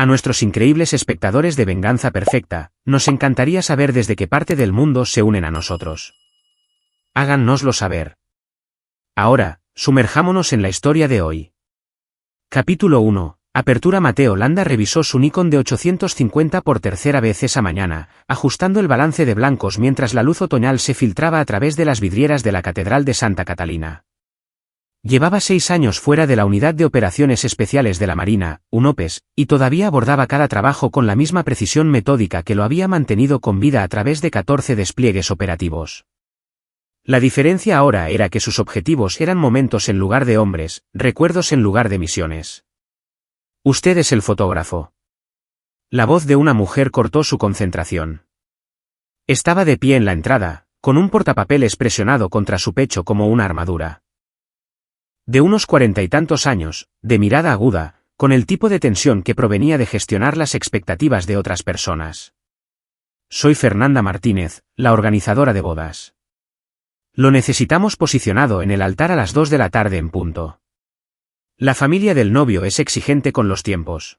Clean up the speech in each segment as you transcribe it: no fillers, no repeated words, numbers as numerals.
A nuestros increíbles espectadores de Venganza Perfecta, nos encantaría saber desde qué parte del mundo se unen a nosotros. Háganoslo saber. Ahora, sumerjámonos en la historia de hoy. Capítulo 1. Apertura. Mateo Landa revisó su Nikon de 850 por tercera vez esa mañana, ajustando el balance de blancos mientras la luz otoñal se filtraba a través de las vidrieras de la Catedral de Santa Catalina. Llevaba 6 años fuera de la Unidad de Operaciones Especiales de la Marina, UNOPES, y todavía abordaba cada trabajo con la misma precisión metódica que lo había mantenido con vida a través de 14 despliegues operativos. La diferencia ahora era que sus objetivos eran momentos en lugar de hombres, recuerdos en lugar de misiones. «Usted es el fotógrafo». La voz de una mujer cortó su concentración. Estaba de pie en la entrada, con un portapapeles presionado contra su pecho como una armadura. De unos 40 y tantos años, de mirada aguda, con el tipo de tensión que provenía de gestionar las expectativas de otras personas. «Soy Fernanda Martínez, la organizadora de bodas. Lo necesitamos posicionado en el altar a las 2 de la tarde en punto. La familia del novio es exigente con los tiempos».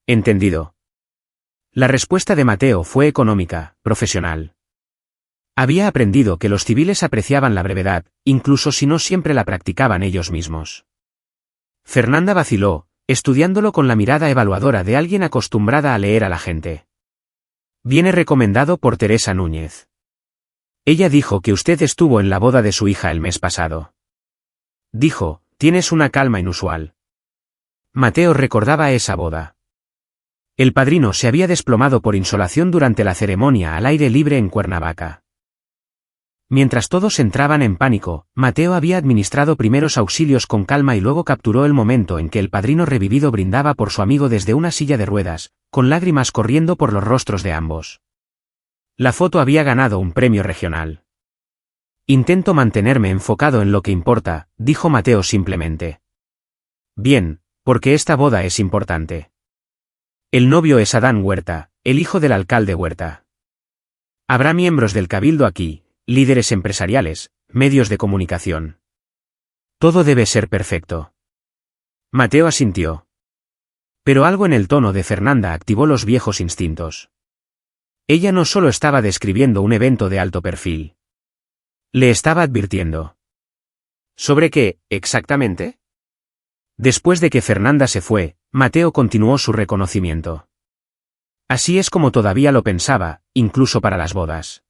«Entendido». La respuesta de Mateo fue económica, profesional. Había aprendido que los civiles apreciaban la brevedad, incluso si no siempre la practicaban ellos mismos. Fernanda vaciló, estudiándolo con la mirada evaluadora de alguien acostumbrada a leer a la gente. «Viene recomendado por Teresa Núñez. Ella dijo que usted estuvo en la boda de su hija el mes pasado. Dijo, tienes una calma inusual». Mateo recordaba esa boda. El padrino se había desplomado por insolación durante la ceremonia al aire libre en Cuernavaca. Mientras todos entraban en pánico, Mateo había administrado primeros auxilios con calma y luego capturó el momento en que el padrino revivido brindaba por su amigo desde una silla de ruedas, con lágrimas corriendo por los rostros de ambos. La foto había ganado un premio regional. «Intento mantenerme enfocado en lo que importa», dijo Mateo simplemente. «Bien, porque esta boda es importante. El novio es Adán Huerta, el hijo del alcalde Huerta. Habrá miembros del cabildo aquí, líderes empresariales, medios de comunicación. Todo debe ser perfecto». Mateo asintió. Pero algo en el tono de Fernanda activó los viejos instintos. Ella no solo estaba describiendo un evento de alto perfil. Le estaba advirtiendo. ¿Sobre qué, exactamente? Después de que Fernanda se fue, Mateo continuó su reconocimiento. Así es como todavía lo pensaba, incluso para las bodas.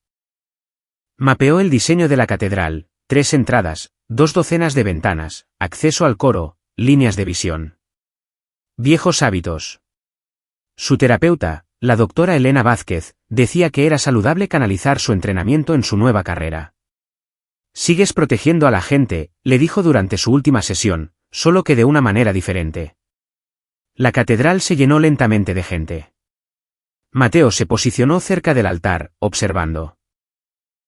Mapeó el diseño de la catedral, 3 entradas, 2 docenas de ventanas, acceso al coro, líneas de visión. Viejos hábitos. Su terapeuta, la doctora Elena Vázquez, decía que era saludable canalizar su entrenamiento en su nueva carrera. «Sigues protegiendo a la gente», le dijo durante su última sesión, solo que de una manera diferente. La catedral se llenó lentamente de gente. Mateo se posicionó cerca del altar, observando.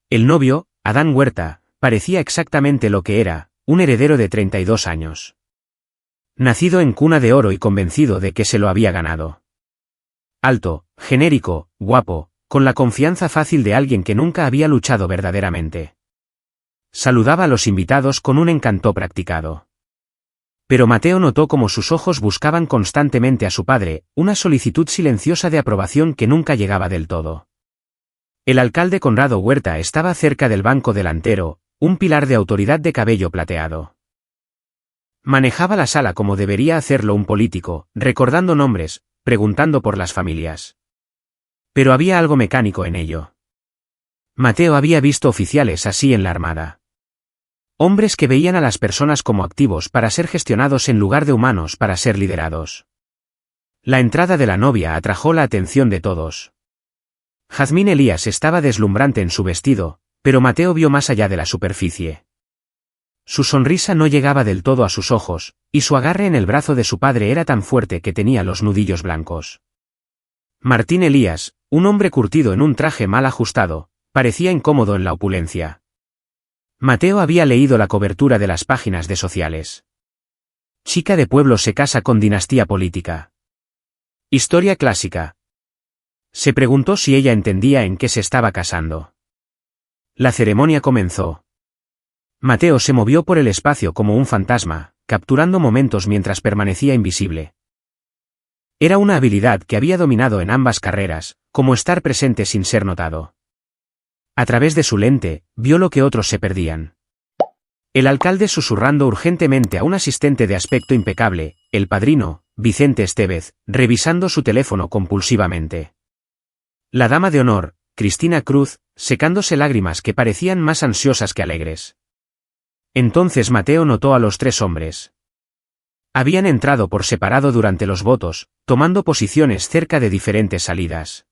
El novio, Adán Huerta, parecía exactamente lo que era, un heredero de 32 años. Nacido en cuna de oro y convencido de que se lo había ganado. Alto, genérico, guapo, con la confianza fácil de alguien que nunca había luchado verdaderamente. Saludaba a los invitados con un encanto practicado. Pero Mateo notó cómo sus ojos buscaban constantemente a su padre, una solicitud silenciosa de aprobación que nunca llegaba del todo. El alcalde Conrado Huerta estaba cerca del banco delantero, un pilar de autoridad de cabello plateado. Manejaba la sala como debería hacerlo un político, recordando nombres, preguntando por las familias. Pero había algo mecánico en ello. Mateo había visto oficiales así en la Armada. Hombres que veían a las personas como activos para ser gestionados en lugar de humanos para ser liderados. La entrada de la novia atrajo la atención de todos. Jazmín Elías estaba deslumbrante en su vestido, pero Mateo vio más allá de la superficie. Su sonrisa no llegaba del todo a sus ojos, y su agarre en el brazo de su padre era tan fuerte que tenía los nudillos blancos. Martín Elías, un hombre curtido en un traje mal ajustado, parecía incómodo en la opulencia. Mateo había leído la cobertura de las páginas de sociales. Chica de pueblo se casa con dinastía política. Historia clásica. Se preguntó si ella entendía en qué se estaba casando. La ceremonia comenzó. Mateo se movió por el espacio como un fantasma, capturando momentos mientras permanecía invisible. Era una habilidad que había dominado en ambas carreras, como estar presente sin ser notado. A través de su lente, vio lo que otros se perdían. El alcalde susurrando urgentemente a un asistente de aspecto impecable, el padrino, Vicente Estevez, revisando su teléfono compulsivamente. La dama de honor, Cristina Cruz, secándose lágrimas que parecían más ansiosas que alegres. Entonces Mateo notó a los tres hombres. Habían entrado por separado durante los votos, tomando posiciones cerca de diferentes salidas.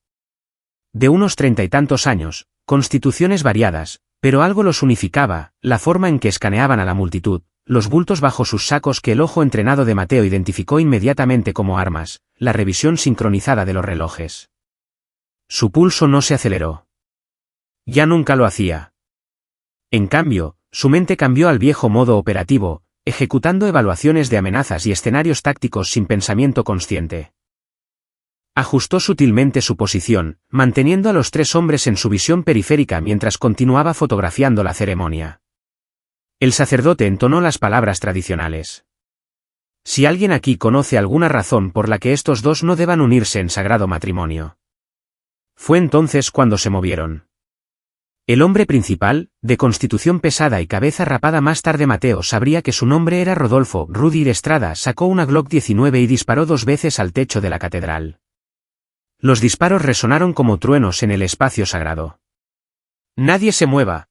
De unos 30 y tantos años, constituciones variadas, pero algo los unificaba, la forma en que escaneaban a la multitud, los bultos bajo sus sacos que el ojo entrenado de Mateo identificó inmediatamente como armas, la revisión sincronizada de los relojes. Su pulso no se aceleró. Ya nunca lo hacía. En cambio, su mente cambió al viejo modo operativo, ejecutando evaluaciones de amenazas y escenarios tácticos sin pensamiento consciente. Ajustó sutilmente su posición, manteniendo a los tres hombres en su visión periférica mientras continuaba fotografiando la ceremonia. El sacerdote entonó las palabras tradicionales. Si alguien aquí conoce alguna razón por la que estos dos no deban unirse en sagrado matrimonio. Fue entonces cuando se movieron. El hombre principal, de constitución pesada y cabeza rapada más tarde Mateo sabría que su nombre era Rodolfo Rudy Estrada sacó una Glock 19 y disparó 2 veces al techo de la catedral. Los disparos resonaron como truenos en el espacio sagrado. «Nadie se mueva».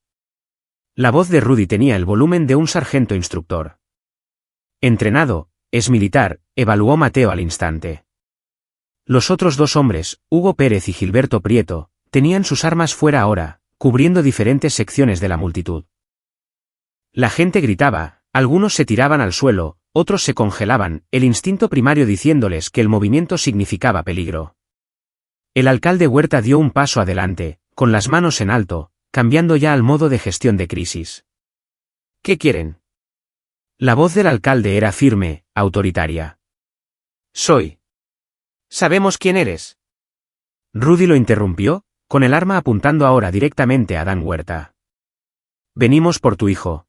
La voz de Rudy tenía el volumen de un sargento instructor. Entrenado, es militar, evaluó Mateo al instante. Los otros dos hombres, Hugo Pérez y Gilberto Prieto, tenían sus armas fuera ahora, cubriendo diferentes secciones de la multitud. La gente gritaba, algunos se tiraban al suelo, otros se congelaban, el instinto primario diciéndoles que el movimiento significaba peligro. El alcalde Huerta dio un paso adelante, con las manos en alto, cambiando ya al modo de gestión de crisis. ¿Qué quieren? La voz del alcalde era firme, autoritaria. Soy. Sabemos quién eres. Rudy lo interrumpió, con el arma apuntando ahora directamente a Adán Huerta. Venimos por tu hijo.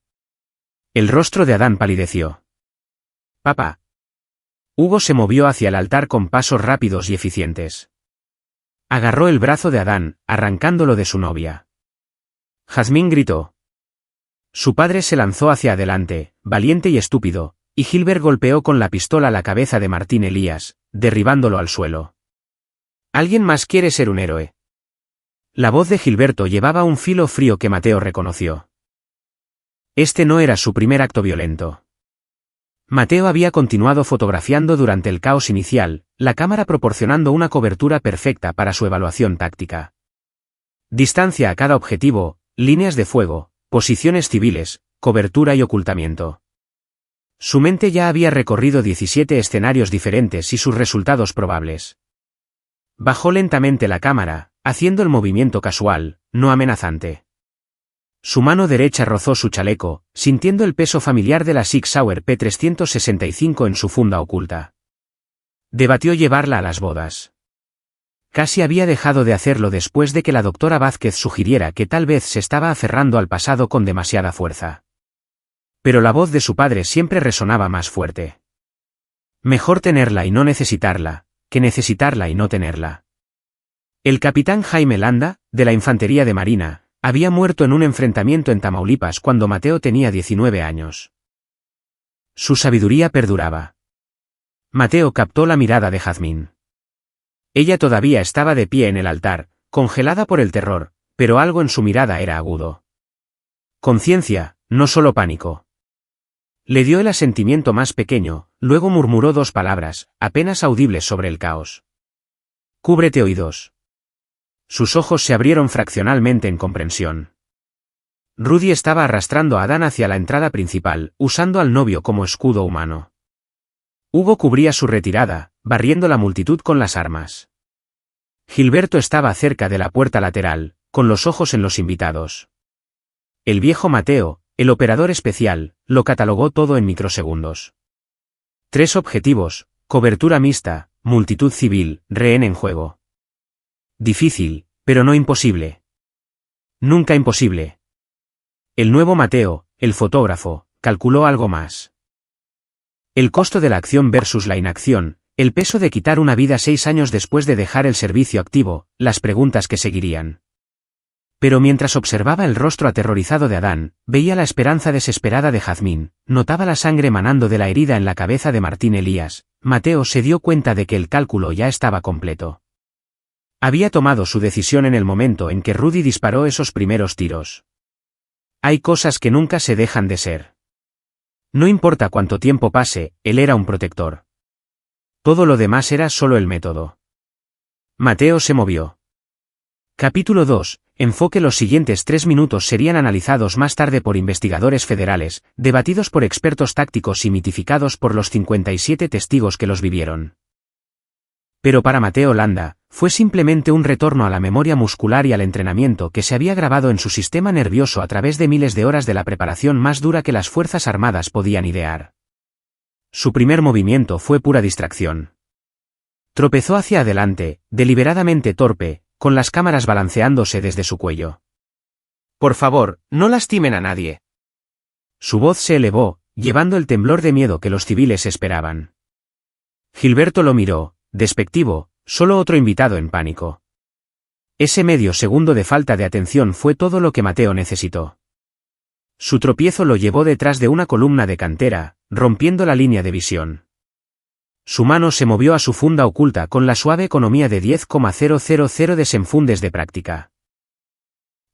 El rostro de Adán palideció. Papá. Hugo se movió hacia el altar con pasos rápidos y eficientes. Agarró el brazo de Adán, arrancándolo de su novia. Jazmín gritó. Su padre se lanzó hacia adelante, valiente y estúpido, y Gilbert golpeó con la pistola la cabeza de Martín Elías, derribándolo al suelo. ¿Alguien más quiere ser un héroe? La voz de Gilberto llevaba un filo frío que Mateo reconoció. Este no era su primer acto violento. Mateo había continuado fotografiando durante el caos inicial, la cámara proporcionando una cobertura perfecta para su evaluación táctica. Distancia a cada objetivo, líneas de fuego, posiciones civiles, cobertura y ocultamiento. Su mente ya había recorrido 17 escenarios diferentes y sus resultados probables. Bajó lentamente la cámara, haciendo el movimiento casual, no amenazante. Su mano derecha rozó su chaleco, sintiendo el peso familiar de la Sig Sauer P365 en su funda oculta. Debatió llevarla a las bodas. Casi había dejado de hacerlo después de que la doctora Vázquez sugiriera que tal vez se estaba aferrando al pasado con demasiada fuerza. Pero la voz de su padre siempre resonaba más fuerte. Mejor tenerla y no necesitarla, que necesitarla y no tenerla. El capitán Jaime Landa, de la Infantería de Marina, había muerto en un enfrentamiento en Tamaulipas cuando Mateo tenía 19 años. Su sabiduría perduraba. Mateo captó la mirada de Jazmín. Ella todavía estaba de pie en el altar, congelada por el terror, pero algo en su mirada era agudo. Conciencia, no solo pánico. Le dio el asentimiento más pequeño, luego murmuró 2 palabras, apenas audibles sobre el caos. Cúbrete oídos. Sus ojos se abrieron fraccionalmente en comprensión. Rudy estaba arrastrando a Adán hacia la entrada principal, usando al novio como escudo humano. Hugo cubría su retirada, barriendo la multitud con las armas. Gilberto estaba cerca de la puerta lateral, con los ojos en los invitados. El viejo Mateo, el operador especial, lo catalogó todo en microsegundos. 3 objetivos, cobertura mixta, multitud civil, rehén en juego. Difícil, pero no imposible. Nunca imposible. El nuevo Mateo, el fotógrafo, calculó algo más. El costo de la acción versus la inacción, El peso de quitar una vida 6 años después de dejar el servicio activo, las preguntas que seguirían. Pero mientras observaba el rostro aterrorizado de Adán, veía la esperanza desesperada de Jazmín, notaba la sangre manando de la herida en la cabeza de Martín Elías. Mateo se dio cuenta de que el cálculo ya estaba completo. Había tomado su decisión en el momento en que Rudy disparó esos primeros tiros. Hay cosas que nunca se dejan de ser. No importa cuánto tiempo pase, él era un protector. Todo lo demás era solo el método. Mateo se movió. Capítulo 2. Enfoque. Los siguientes 3 minutos serían analizados más tarde por investigadores federales, debatidos por expertos tácticos y mitificados por los 57 testigos que los vivieron. Pero para Mateo Landa, fue simplemente un retorno a la memoria muscular y al entrenamiento que se había grabado en su sistema nervioso a través de miles de horas de la preparación más dura que las Fuerzas Armadas podían idear. Su primer movimiento fue pura distracción. Tropezó hacia adelante, deliberadamente torpe, con las cámaras balanceándose desde su cuello. «Por favor, no lastimen a nadie». Su voz se elevó, llevando el temblor de miedo que los civiles esperaban. Gilberto lo miró, despectivo, solo otro invitado en pánico. Ese medio segundo de falta de atención fue todo lo que Mateo necesitó. Su tropiezo lo llevó detrás de una columna de cantera, rompiendo la línea de visión. Su mano se movió a su funda oculta con la suave economía de 10,000 desenfundes de práctica.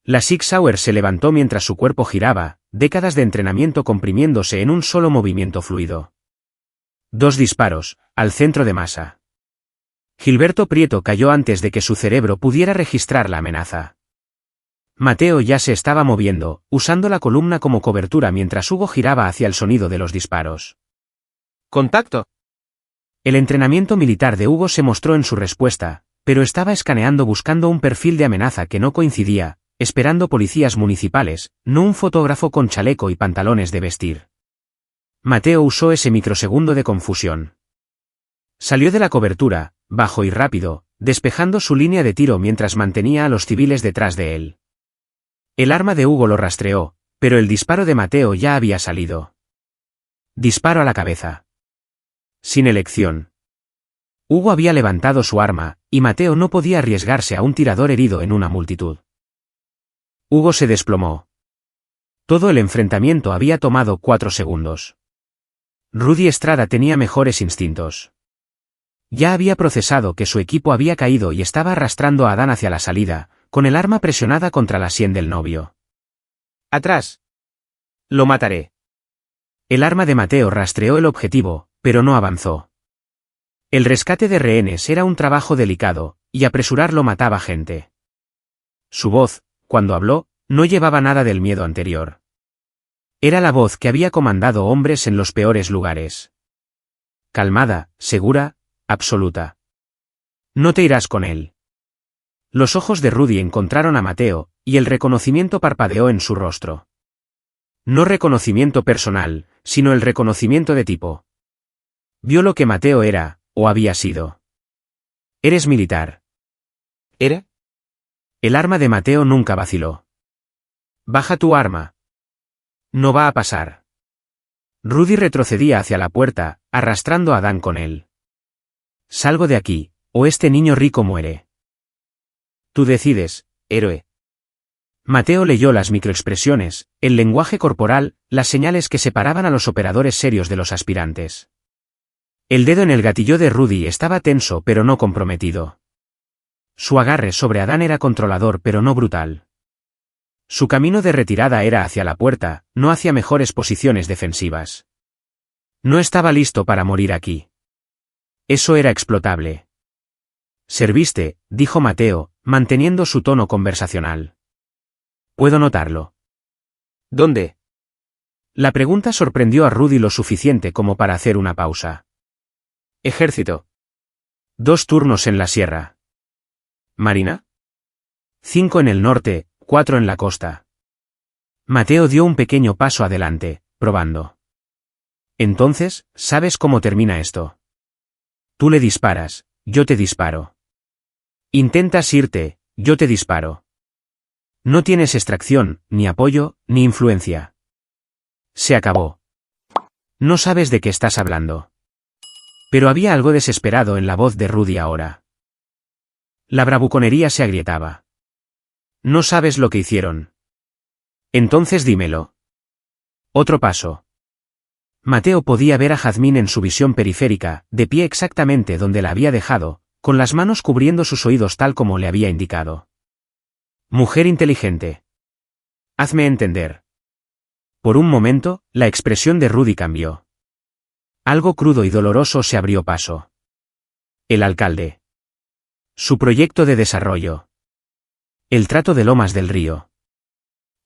La Sig Sauer se levantó mientras su cuerpo giraba, décadas de entrenamiento comprimiéndose en un solo movimiento fluido. 2 disparos, al centro de masa. Gilberto Prieto cayó antes de que su cerebro pudiera registrar la amenaza. Mateo ya se estaba moviendo, usando la columna como cobertura mientras Hugo giraba hacia el sonido de los disparos. ¡Contacto! El entrenamiento militar de Hugo se mostró en su respuesta, pero estaba escaneando buscando un perfil de amenaza que no coincidía, esperando policías municipales, no un fotógrafo con chaleco y pantalones de vestir. Mateo usó ese microsegundo de confusión. Salió de la cobertura, bajo y rápido, despejando su línea de tiro mientras mantenía a los civiles detrás de él. El arma de Hugo lo rastreó, pero el disparo de Mateo ya había salido. Disparo a la cabeza. Sin elección. Hugo había levantado su arma, y Mateo no podía arriesgarse a un tirador herido en una multitud. Hugo se desplomó. Todo el enfrentamiento había tomado 4 segundos. Rudy Estrada tenía mejores instintos. Ya había procesado que su equipo había caído y estaba arrastrando a Adán hacia la salida, con el arma presionada contra la sien del novio. ¡Atrás! Lo mataré. El arma de Mateo rastreó el objetivo, pero no avanzó. El rescate de rehenes era un trabajo delicado, y apresurarlo mataba gente. Su voz, cuando habló, no llevaba nada del miedo anterior. Era la voz que había comandado hombres en los peores lugares. Calmada, segura, absoluta. No te irás con él. Los ojos de Rudy encontraron a Mateo, y el reconocimiento parpadeó en su rostro. No reconocimiento personal, sino el reconocimiento de tipo. Vio lo que Mateo era, o había sido. Eres militar. ¿Era? El arma de Mateo nunca vaciló. Baja tu arma. No va a pasar. Rudy retrocedía hacia la puerta, arrastrando a Adán con él. Salgo de aquí, o este niño rico muere. Tú decides, héroe. Mateo leyó las microexpresiones, el lenguaje corporal, las señales que separaban a los operadores serios de los aspirantes. El dedo en el gatillo de Rudy estaba tenso pero no comprometido. Su agarre sobre Adán era controlador pero no brutal. Su camino de retirada era hacia la puerta, no hacia mejores posiciones defensivas. No estaba listo para morir aquí. Eso era explotable. Serviste, dijo Mateo, manteniendo su tono conversacional. Puedo notarlo. ¿Dónde? La pregunta sorprendió a Rudy lo suficiente como para hacer una pausa. Ejército. 2 turnos en la sierra. Marina. 5 en el norte, 4 en la costa. Mateo dio un pequeño paso adelante, probando. Entonces, ¿sabes cómo termina esto? Tú le disparas, yo te disparo. Intentas irte, yo te disparo. No tienes extracción, ni apoyo, ni influencia. Se acabó. No sabes de qué estás hablando. Pero había algo desesperado en la voz de Rudy ahora. La bravuconería se agrietaba. No sabes lo que hicieron. Entonces dímelo. Otro paso. Mateo podía ver a Jazmín en su visión periférica, de pie exactamente donde la había dejado, con las manos cubriendo sus oídos tal como le había indicado. Mujer inteligente. Hazme entender. Por un momento, la expresión de Rudy cambió. Algo crudo y doloroso se abrió paso. El alcalde. Su proyecto de desarrollo. El trato de Lomas del Río.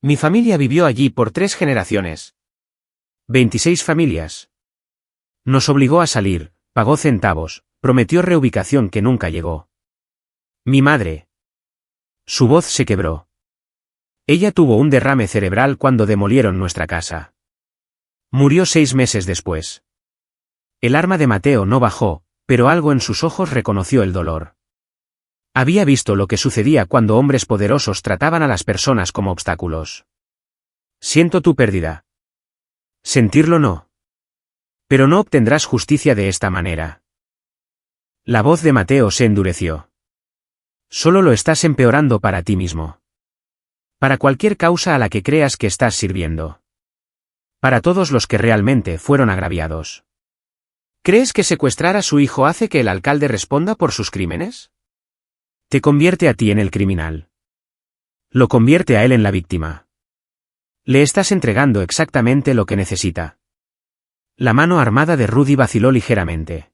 Mi familia vivió allí por 3 generaciones. 26 familias. Nos obligó a salir, pagó centavos, prometió reubicación que nunca llegó. Mi madre. Su voz se quebró. Ella tuvo un derrame cerebral cuando demolieron nuestra casa. Murió 6 meses después. El arma de Mateo no bajó, pero algo en sus ojos reconoció el dolor. Había visto lo que sucedía cuando hombres poderosos trataban a las personas como obstáculos. Siento tu pérdida. Sentirlo no. Pero no obtendrás justicia de esta manera. La voz de Mateo se endureció. Solo lo estás empeorando para ti mismo. Para cualquier causa a la que creas que estás sirviendo. Para todos los que realmente fueron agraviados. ¿Crees que secuestrar a su hijo hace que el alcalde responda por sus crímenes? Te convierte a ti en el criminal. Lo convierte a él en la víctima. Le estás entregando exactamente lo que necesita. La mano armada de Rudy vaciló ligeramente.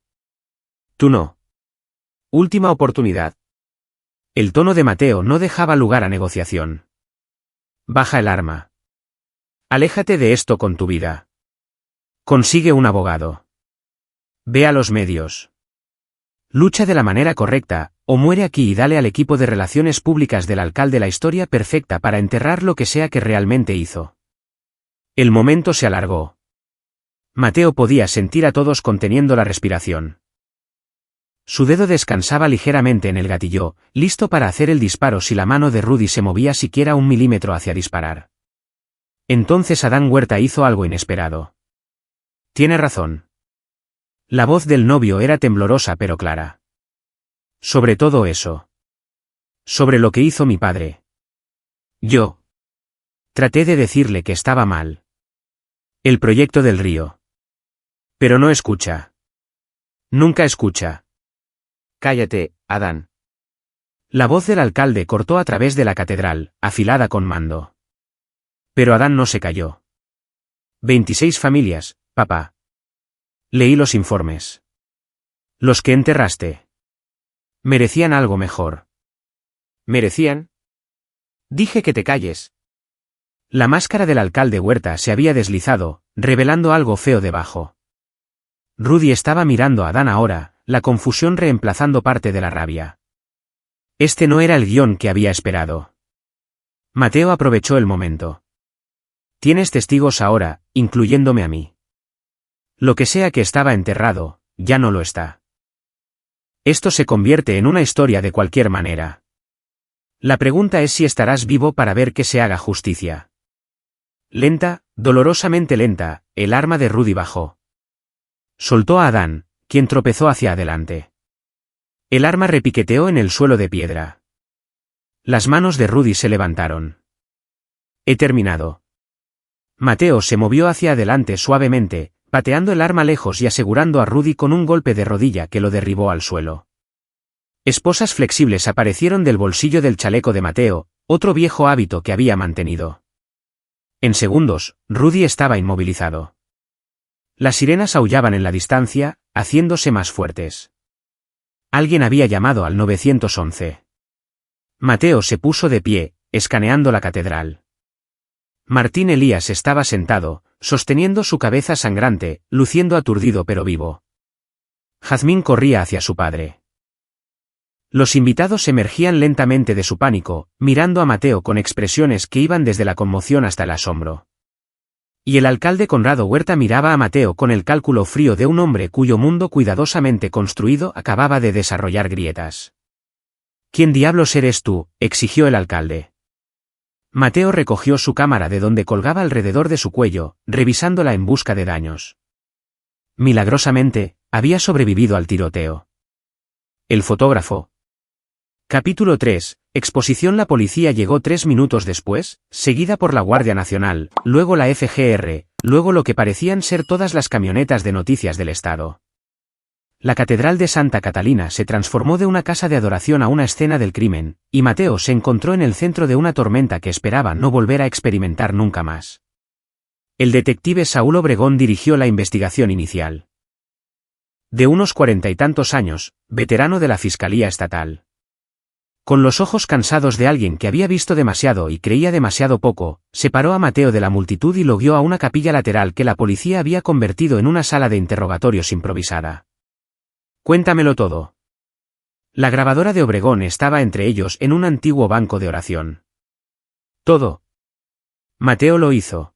Tú no. Última oportunidad. El tono de Mateo no dejaba lugar a negociación. Baja el arma. Aléjate de esto con tu vida. Consigue un abogado. Ve a los medios. Lucha de la manera correcta, o muere aquí y dale al equipo de relaciones públicas del alcalde la historia perfecta para enterrar lo que sea que realmente hizo. El momento se alargó. Mateo podía sentir a todos conteniendo la respiración. Su dedo descansaba ligeramente en el gatillo, listo para hacer el disparo si la mano de Rudy se movía siquiera 1 milímetro hacia disparar. Entonces Adán Huerta hizo algo inesperado. Tiene razón. La voz del novio era temblorosa pero clara. Sobre todo eso. Sobre lo que hizo mi padre. Yo. Traté de decirle que estaba mal. El proyecto del río. Pero no escucha. Nunca escucha. Cállate, Adán. La voz del alcalde cortó a través de la catedral, afilada con mando. Pero Adán no se calló. 26 familias, papá. Leí los informes. Los que enterraste. Merecían algo mejor. ¿Merecían? Dije que te calles. La máscara del alcalde Huerta se había deslizado, revelando algo feo debajo. Rudy estaba mirando a Adán ahora, la confusión reemplazando parte de la rabia. Este no era el guión que había esperado. Mateo aprovechó el momento. Tienes testigos ahora, incluyéndome a mí. Lo que sea que estaba enterrado, ya no lo está. Esto se convierte en una historia de cualquier manera. La pregunta es si estarás vivo para ver que se haga justicia. Lenta, dolorosamente lenta, el arma de Rudy bajó. Soltó a Adán, quien tropezó hacia adelante. El arma repiqueteó en el suelo de piedra. Las manos de Rudy se levantaron. He terminado. Mateo se movió hacia adelante suavemente, pateando el arma lejos y asegurando a Rudy con un golpe de rodilla que lo derribó al suelo. Esposas flexibles aparecieron del bolsillo del chaleco de Mateo, otro viejo hábito que había mantenido. En segundos, Rudy estaba inmovilizado. Las sirenas aullaban en la distancia, haciéndose más fuertes. Alguien había llamado al 911. Mateo se puso de pie, escaneando la catedral. Martín Elías estaba sentado, sosteniendo su cabeza sangrante, luciendo aturdido pero vivo. Jazmín corría hacia su padre. Los invitados emergían lentamente de su pánico, mirando a Mateo con expresiones que iban desde la conmoción hasta el asombro. Y el alcalde Conrado Huerta miraba a Mateo con el cálculo frío de un hombre cuyo mundo cuidadosamente construido acababa de desarrollar grietas. ¿Quién diablos eres tú?, exigió el alcalde. Mateo recogió su cámara de donde colgaba alrededor de su cuello, revisándola en busca de daños. Milagrosamente, había sobrevivido al tiroteo. El fotógrafo. Capítulo 3. Exposición. La policía llegó 3 minutos después, seguida por la Guardia Nacional, luego la FGR, luego lo que parecían ser todas las camionetas de noticias del Estado. La Catedral de Santa Catalina se transformó de una casa de adoración a una escena del crimen, y Mateo se encontró en el centro de una tormenta que esperaba no volver a experimentar nunca más. El detective Saúl Obregón dirigió la investigación inicial. De unos 40 y tantos años, veterano de la Fiscalía Estatal. Con los ojos cansados de alguien que había visto demasiado y creía demasiado poco, separó a Mateo de la multitud y lo guió a una capilla lateral que la policía había convertido en una sala de interrogatorios improvisada. Cuéntamelo todo. La grabadora de Obregón estaba entre ellos en un antiguo banco de oración. Todo. Mateo lo hizo.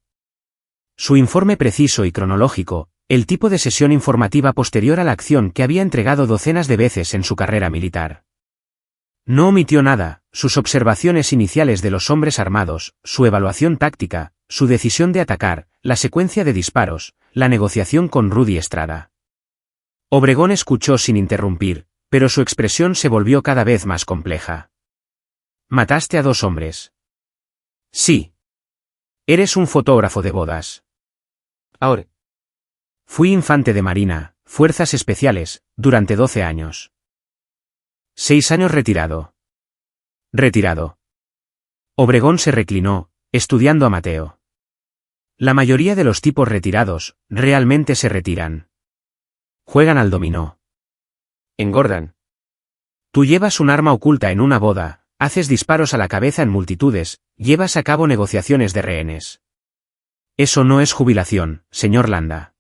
Su informe preciso y cronológico, el tipo de sesión informativa posterior a la acción que había entregado docenas de veces en su carrera militar. No omitió nada, sus observaciones iniciales de los hombres armados, su evaluación táctica, su decisión de atacar, la secuencia de disparos, la negociación con Rudy Estrada. Obregón escuchó sin interrumpir, pero su expresión se volvió cada vez más compleja. ¿Mataste a 2 hombres? Sí. Eres un fotógrafo de bodas. Ahora. Fui infante de marina, fuerzas especiales, durante 12 años. 6 años retirado. Retirado. Obregón se reclinó, estudiando a Mateo. La mayoría de los tipos retirados, realmente se retiran. Juegan al dominó. Engordan. Tú llevas un arma oculta en una boda, haces disparos a la cabeza en multitudes, llevas a cabo negociaciones de rehenes. Eso no es jubilación, señor Landa.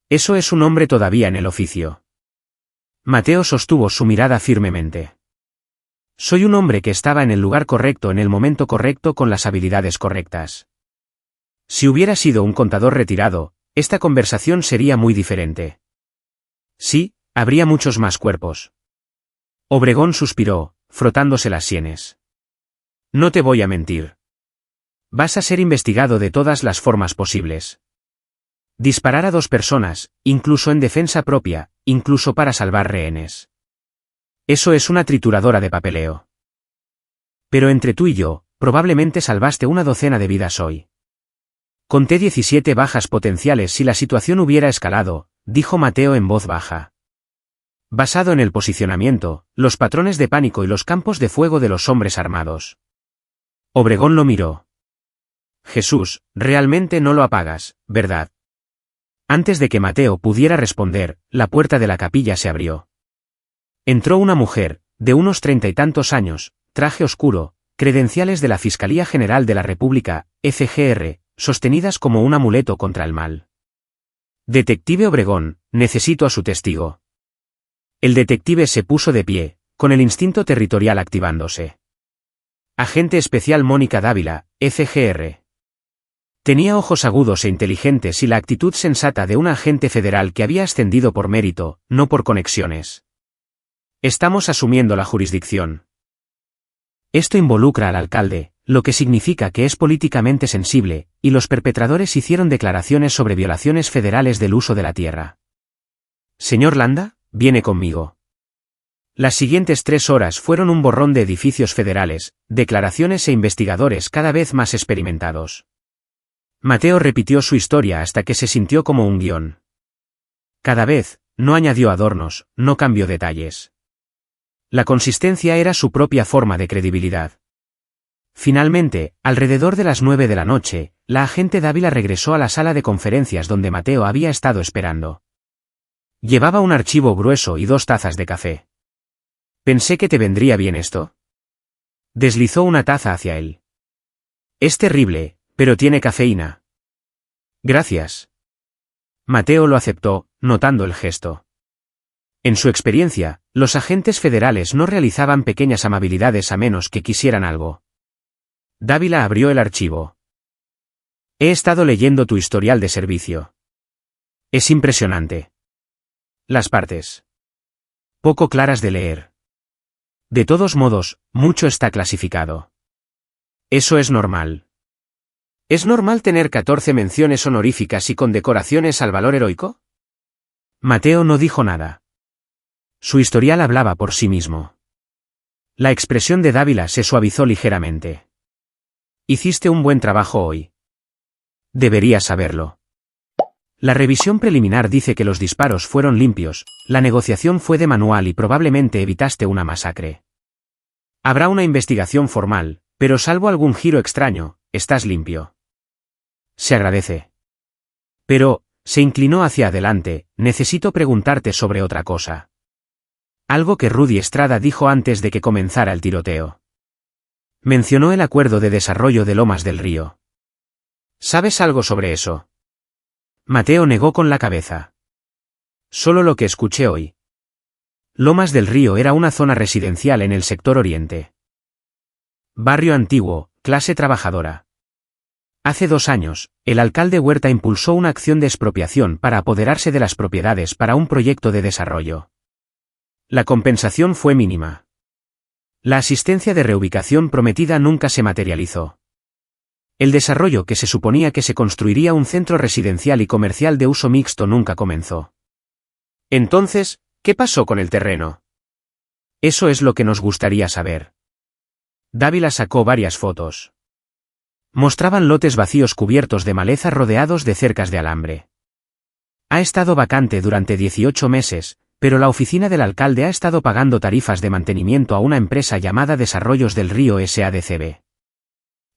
Eso es un hombre todavía en el oficio. Mateo sostuvo su mirada firmemente. Soy un hombre que estaba en el lugar correcto en el momento correcto con las habilidades correctas. Si hubiera sido un contador retirado, esta conversación sería muy diferente. Sí, habría muchos más cuerpos. Obregón suspiró, frotándose las sienes. No te voy a mentir. Vas a ser investigado de todas las formas posibles. Disparar a 2 personas, incluso en defensa propia, incluso para salvar rehenes. Eso es una trituradora de papeleo. Pero entre tú y yo, probablemente salvaste una docena de vidas hoy. Conté 17 bajas potenciales si la situación hubiera escalado, dijo Mateo en voz baja. Basado en el posicionamiento, los patrones de pánico y los campos de fuego de los hombres armados. Obregón lo miró. Jesús, realmente no lo apagas, ¿verdad? Antes de que Mateo pudiera responder, la puerta de la capilla se abrió. Entró una mujer, de unos 30 y tantos años, traje oscuro, credenciales de la Fiscalía General de la República, FGR, sostenidas como un amuleto contra el mal. Detective Obregón, necesito a su testigo. El detective se puso de pie, con el instinto territorial activándose. Agente especial Mónica Dávila, FGR. Tenía ojos agudos e inteligentes y la actitud sensata de un agente federal que había ascendido por mérito, no por conexiones. Estamos asumiendo la jurisdicción. Esto involucra al alcalde, lo que significa que es políticamente sensible, y los perpetradores hicieron declaraciones sobre violaciones federales del uso de la tierra. Señor Landa, viene conmigo. Las siguientes 3 horas fueron un borrón de edificios federales, declaraciones e investigadores cada vez más experimentados. Mateo repitió su historia hasta que se sintió como un guión. Cada vez, no añadió adornos, no cambió detalles. La consistencia era su propia forma de credibilidad. Finalmente, alrededor de las 9 de la noche, la agente Dávila regresó a la sala de conferencias donde Mateo había estado esperando. Llevaba un archivo grueso y 2 tazas de café. Pensé que te vendría bien esto. Deslizó una taza hacia él. Es terrible, pero tiene cafeína. Gracias. Mateo lo aceptó, notando el gesto. En su experiencia, los agentes federales no realizaban pequeñas amabilidades a menos que quisieran algo. Dávila abrió el archivo. He estado leyendo tu historial de servicio. Es impresionante. Las partes. Poco claras de leer. De todos modos, mucho está clasificado. Eso es normal. ¿Es normal tener 14 menciones honoríficas y condecoraciones al valor heroico? Mateo no dijo nada. Su historial hablaba por sí mismo. La expresión de Dávila se suavizó ligeramente. Hiciste un buen trabajo hoy. Deberías saberlo. La revisión preliminar dice que los disparos fueron limpios, la negociación fue de manual y probablemente evitaste una masacre. Habrá una investigación formal, pero salvo algún giro extraño, estás limpio. Se agradece. Pero, se inclinó hacia adelante, necesito preguntarte sobre otra cosa. Algo que Rudy Estrada dijo antes de que comenzara el tiroteo. Mencionó el acuerdo de desarrollo de Lomas del Río. ¿Sabes algo sobre eso? Mateo negó con la cabeza. Solo lo que escuché hoy. Lomas del Río era una zona residencial en el sector oriente. Barrio antiguo, clase trabajadora. Hace 2 años, el alcalde Huerta impulsó una acción de expropiación para apoderarse de las propiedades para un proyecto de desarrollo. La compensación fue mínima. La asistencia de reubicación prometida nunca se materializó. El desarrollo que se suponía que se construiría un centro residencial y comercial de uso mixto nunca comenzó. Entonces, ¿qué pasó con el terreno? Eso es lo que nos gustaría saber. Dávila sacó varias fotos. Mostraban lotes vacíos cubiertos de maleza rodeados de cercas de alambre. Ha estado vacante durante 18 meses, pero la oficina del alcalde ha estado pagando tarifas de mantenimiento a una empresa llamada Desarrollos del Río SADCB.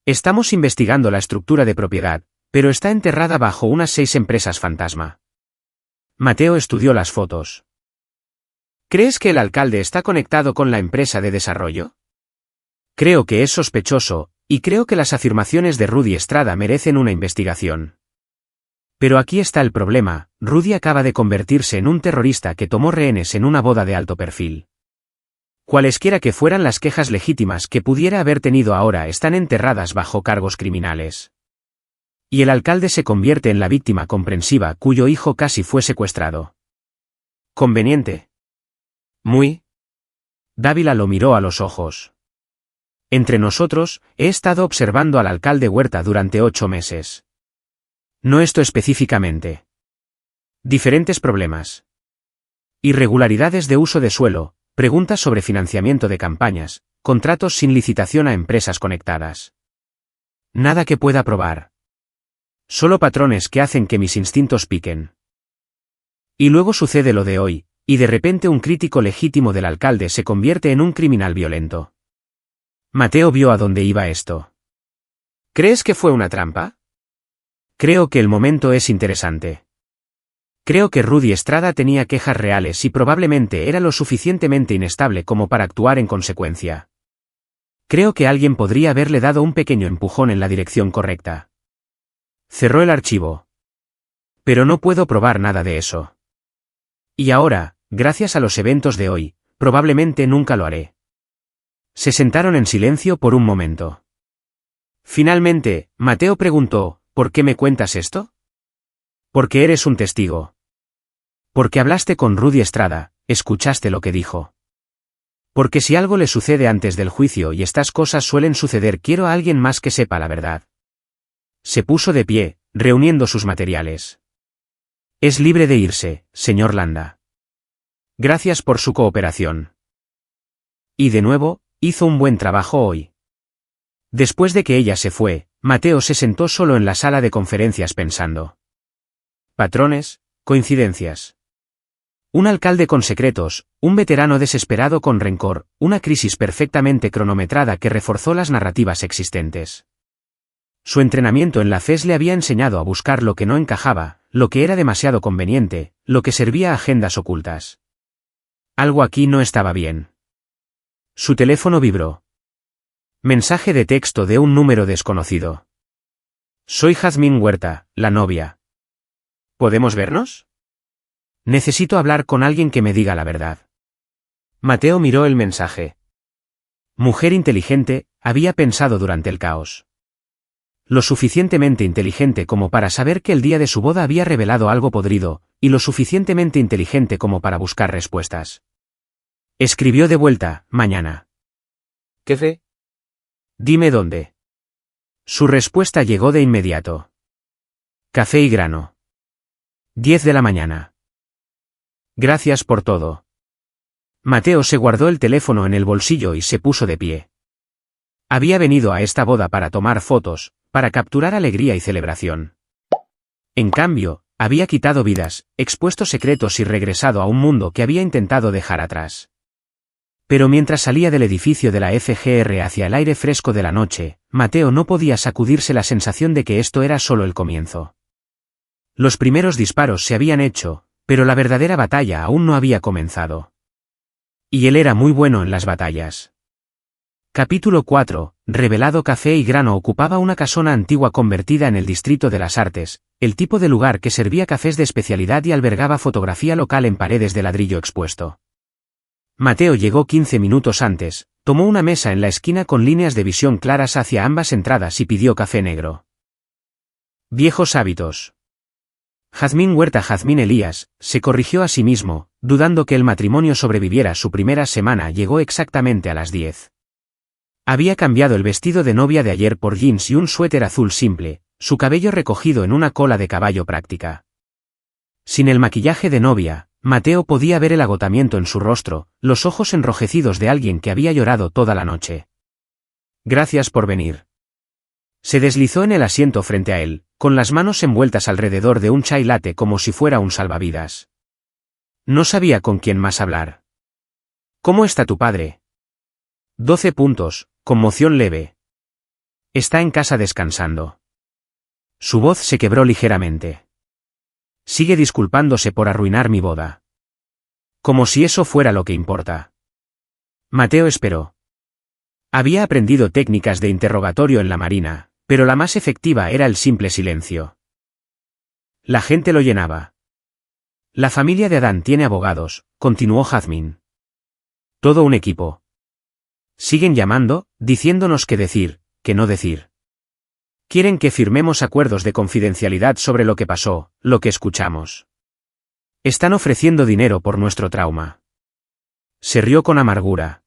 Estamos investigando la estructura de propiedad, pero está enterrada bajo unas 6 empresas fantasma. Mateo estudió las fotos. ¿Crees que el alcalde está conectado con la empresa de desarrollo? Creo que es sospechoso, y creo que las afirmaciones de Rudy Estrada merecen una investigación. Pero aquí está el problema, Rudy acaba de convertirse en un terrorista que tomó rehenes en una boda de alto perfil. Cualesquiera que fueran las quejas legítimas que pudiera haber tenido ahora están enterradas bajo cargos criminales. Y el alcalde se convierte en la víctima comprensiva cuyo hijo casi fue secuestrado. ¿Conveniente? Muy. Dávila lo miró a los ojos. Entre nosotros, he estado observando al alcalde Huerta durante 8 meses. No esto específicamente. Diferentes problemas. Irregularidades de uso de suelo, preguntas sobre financiamiento de campañas, contratos sin licitación a empresas conectadas. Nada que pueda probar. Solo patrones que hacen que mis instintos piquen. Y luego sucede lo de hoy, y de repente un crítico legítimo del alcalde se convierte en un criminal violento. Mateo vio a dónde iba esto. ¿Crees que fue una trampa? Creo que el momento es interesante. Creo que Rudy Estrada tenía quejas reales y probablemente era lo suficientemente inestable como para actuar en consecuencia. Creo que alguien podría haberle dado un pequeño empujón en la dirección correcta. Cerró el archivo. Pero no puedo probar nada de eso. Y ahora, gracias a los eventos de hoy, probablemente nunca lo haré. Se sentaron en silencio por un momento. Finalmente, Mateo preguntó, ¿por qué me cuentas esto? Porque eres un testigo. Porque hablaste con Rudy Estrada, escuchaste lo que dijo. Porque si algo le sucede antes del juicio y estas cosas suelen suceder, quiero a alguien más que sepa la verdad. Se puso de pie, reuniendo sus materiales. Es libre de irse, señor Landa. Gracias por su cooperación. Y de nuevo, hizo un buen trabajo hoy. Después de que ella se fue, Mateo se sentó solo en la sala de conferencias pensando. Patrones, coincidencias. Un alcalde con secretos, un veterano desesperado con rencor, una crisis perfectamente cronometrada que reforzó las narrativas existentes. Su entrenamiento en la FES le había enseñado a buscar lo que no encajaba, lo que era demasiado conveniente, lo que servía a agendas ocultas. Algo aquí no estaba bien. Su teléfono vibró. Mensaje de texto de un número desconocido. Soy Jazmín Huerta, la novia. ¿Podemos vernos? Necesito hablar con alguien que me diga la verdad. Mateo miró el mensaje. Mujer inteligente, había pensado durante el caos. Lo suficientemente inteligente como para saber que el día de su boda había revelado algo podrido, y lo suficientemente inteligente como para buscar respuestas. Escribió de vuelta, mañana. ¿Qué fe? Dime dónde. Su respuesta llegó de inmediato. Café y grano. 10 de la mañana. Gracias por todo. Mateo se guardó el teléfono en el bolsillo y se puso de pie. Había venido a esta boda para tomar fotos, para capturar alegría y celebración. En cambio, había quitado vidas, expuesto secretos y regresado a un mundo que había intentado dejar atrás. Pero mientras salía del edificio de la FGR hacia el aire fresco de la noche, Mateo no podía sacudirse la sensación de que esto era solo el comienzo. Los primeros disparos se habían hecho, pero la verdadera batalla aún no había comenzado. Y él era muy bueno en las batallas. Capítulo 4. Revelado. Café y Grano ocupaba una casona antigua convertida en el Distrito de las Artes, el tipo de lugar que servía cafés de especialidad y albergaba fotografía local en paredes de ladrillo expuesto. Mateo llegó 15 minutos antes, tomó una mesa en la esquina con líneas de visión claras hacia ambas entradas y pidió café negro. Viejos hábitos. Jazmín Huerta. Jazmín Elías se corrigió a sí mismo, dudando que el matrimonio sobreviviera. Su primera semana llegó exactamente a las 10. Había cambiado el vestido de novia de ayer por jeans y un suéter azul simple, su cabello recogido en una cola de caballo práctica. Sin el maquillaje de novia, Mateo podía ver el agotamiento en su rostro, los ojos enrojecidos de alguien que había llorado toda la noche. Gracias por venir. Se deslizó en el asiento frente a él, con las manos envueltas alrededor de un chai latte como si fuera un salvavidas. No sabía con quién más hablar. ¿Cómo está tu padre? 12 puntos, conmoción leve. Está en casa descansando. Su voz se quebró ligeramente. Sigue disculpándose por arruinar mi boda. Como si eso fuera lo que importa. Mateo esperó. Había aprendido técnicas de interrogatorio en la marina, pero la más efectiva era el simple silencio. La gente lo llenaba. La familia de Adán tiene abogados, continuó Jazmín. Todo un equipo. Siguen llamando, diciéndonos qué decir, qué no decir. Quieren que firmemos acuerdos de confidencialidad sobre lo que pasó, lo que escuchamos. Están ofreciendo dinero por nuestro trauma. Se rió con amargura.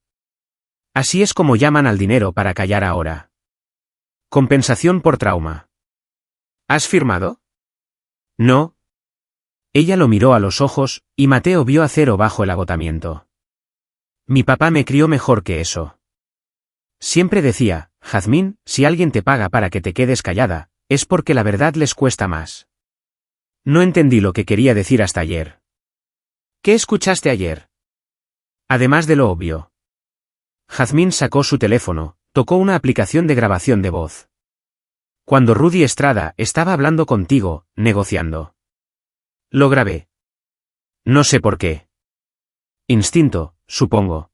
Así es como llaman al dinero para callar ahora. Compensación por trauma. ¿Has firmado? No. Ella lo miró a los ojos, y Mateo vio acero bajo el agotamiento. Mi papá me crió mejor que eso. Siempre decía, Jazmín, si alguien te paga para que te quedes callada, es porque la verdad les cuesta más. No entendí lo que quería decir hasta ayer. ¿Qué escuchaste ayer? Además de lo obvio. Jazmín sacó su teléfono, tocó una aplicación de grabación de voz. Cuando Rudy Estrada estaba hablando contigo, negociando. Lo grabé. No sé por qué. Instinto, supongo.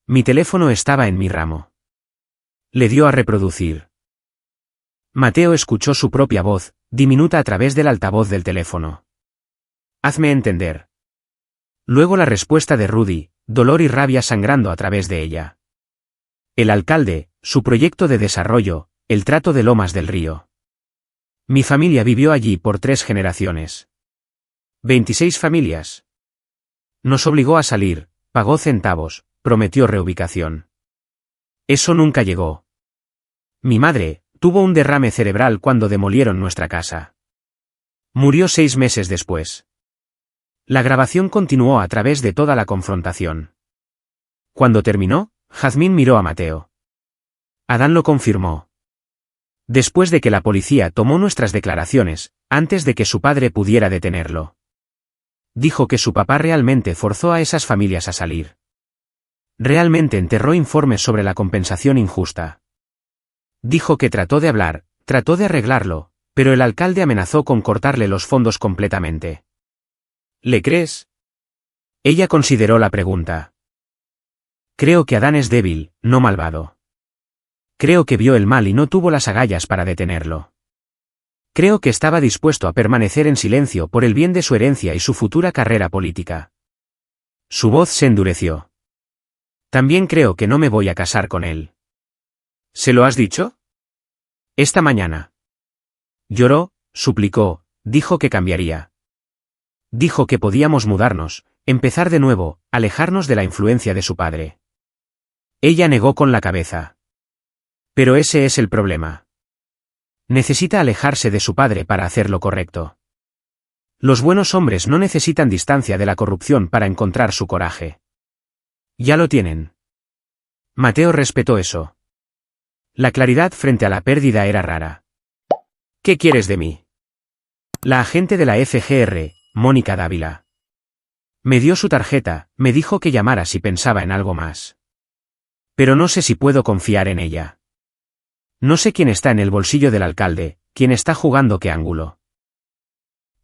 Mi teléfono estaba en mi ramo. Le dio a reproducir. Mateo escuchó su propia voz, diminuta a través del altavoz del teléfono. Hazme entender. Luego la respuesta de Rudy, dolor y rabia sangrando a través de ella. El alcalde, su proyecto de desarrollo, el trato de Lomas del Río. Mi familia vivió allí por 3 generaciones. 26 familias. Nos obligó a salir, pagó centavos, prometió reubicación. Eso nunca llegó. Mi madre tuvo un derrame cerebral cuando demolieron nuestra casa. Murió 6 meses después. La grabación continuó a través de toda la confrontación. Cuando terminó, Jazmín miró a Mateo. Adán lo confirmó. Después de que la policía tomó nuestras declaraciones, antes de que su padre pudiera detenerlo. Dijo que su papá realmente forzó a esas familias a salir. Realmente enterró informes sobre la compensación injusta. Dijo que trató de hablar, trató de arreglarlo, pero el alcalde amenazó con cortarle los fondos completamente. ¿Le crees? Ella consideró la pregunta. Creo que Adán es débil, no malvado. Creo que vio el mal y no tuvo las agallas para detenerlo. Creo que estaba dispuesto a permanecer en silencio por el bien de su herencia y su futura carrera política. Su voz se endureció. También creo que no me voy a casar con él. ¿Se lo has dicho? Esta mañana. Lloró, suplicó, dijo que cambiaría. Dijo que podíamos mudarnos, empezar de nuevo, alejarnos de la influencia de su padre. Ella negó con la cabeza. Pero ese es el problema. Necesita alejarse de su padre para hacer lo correcto. Los buenos hombres no necesitan distancia de la corrupción para encontrar su coraje. Ya lo tienen. Mateo respetó eso. La claridad frente a la pérdida era rara. ¿Qué quieres de mí? La agente de la FGR, Mónica Dávila. Me dio su tarjeta, me dijo que llamara si pensaba en algo más. Pero no sé si puedo confiar en ella. No sé quién está en el bolsillo del alcalde, quién está jugando qué ángulo.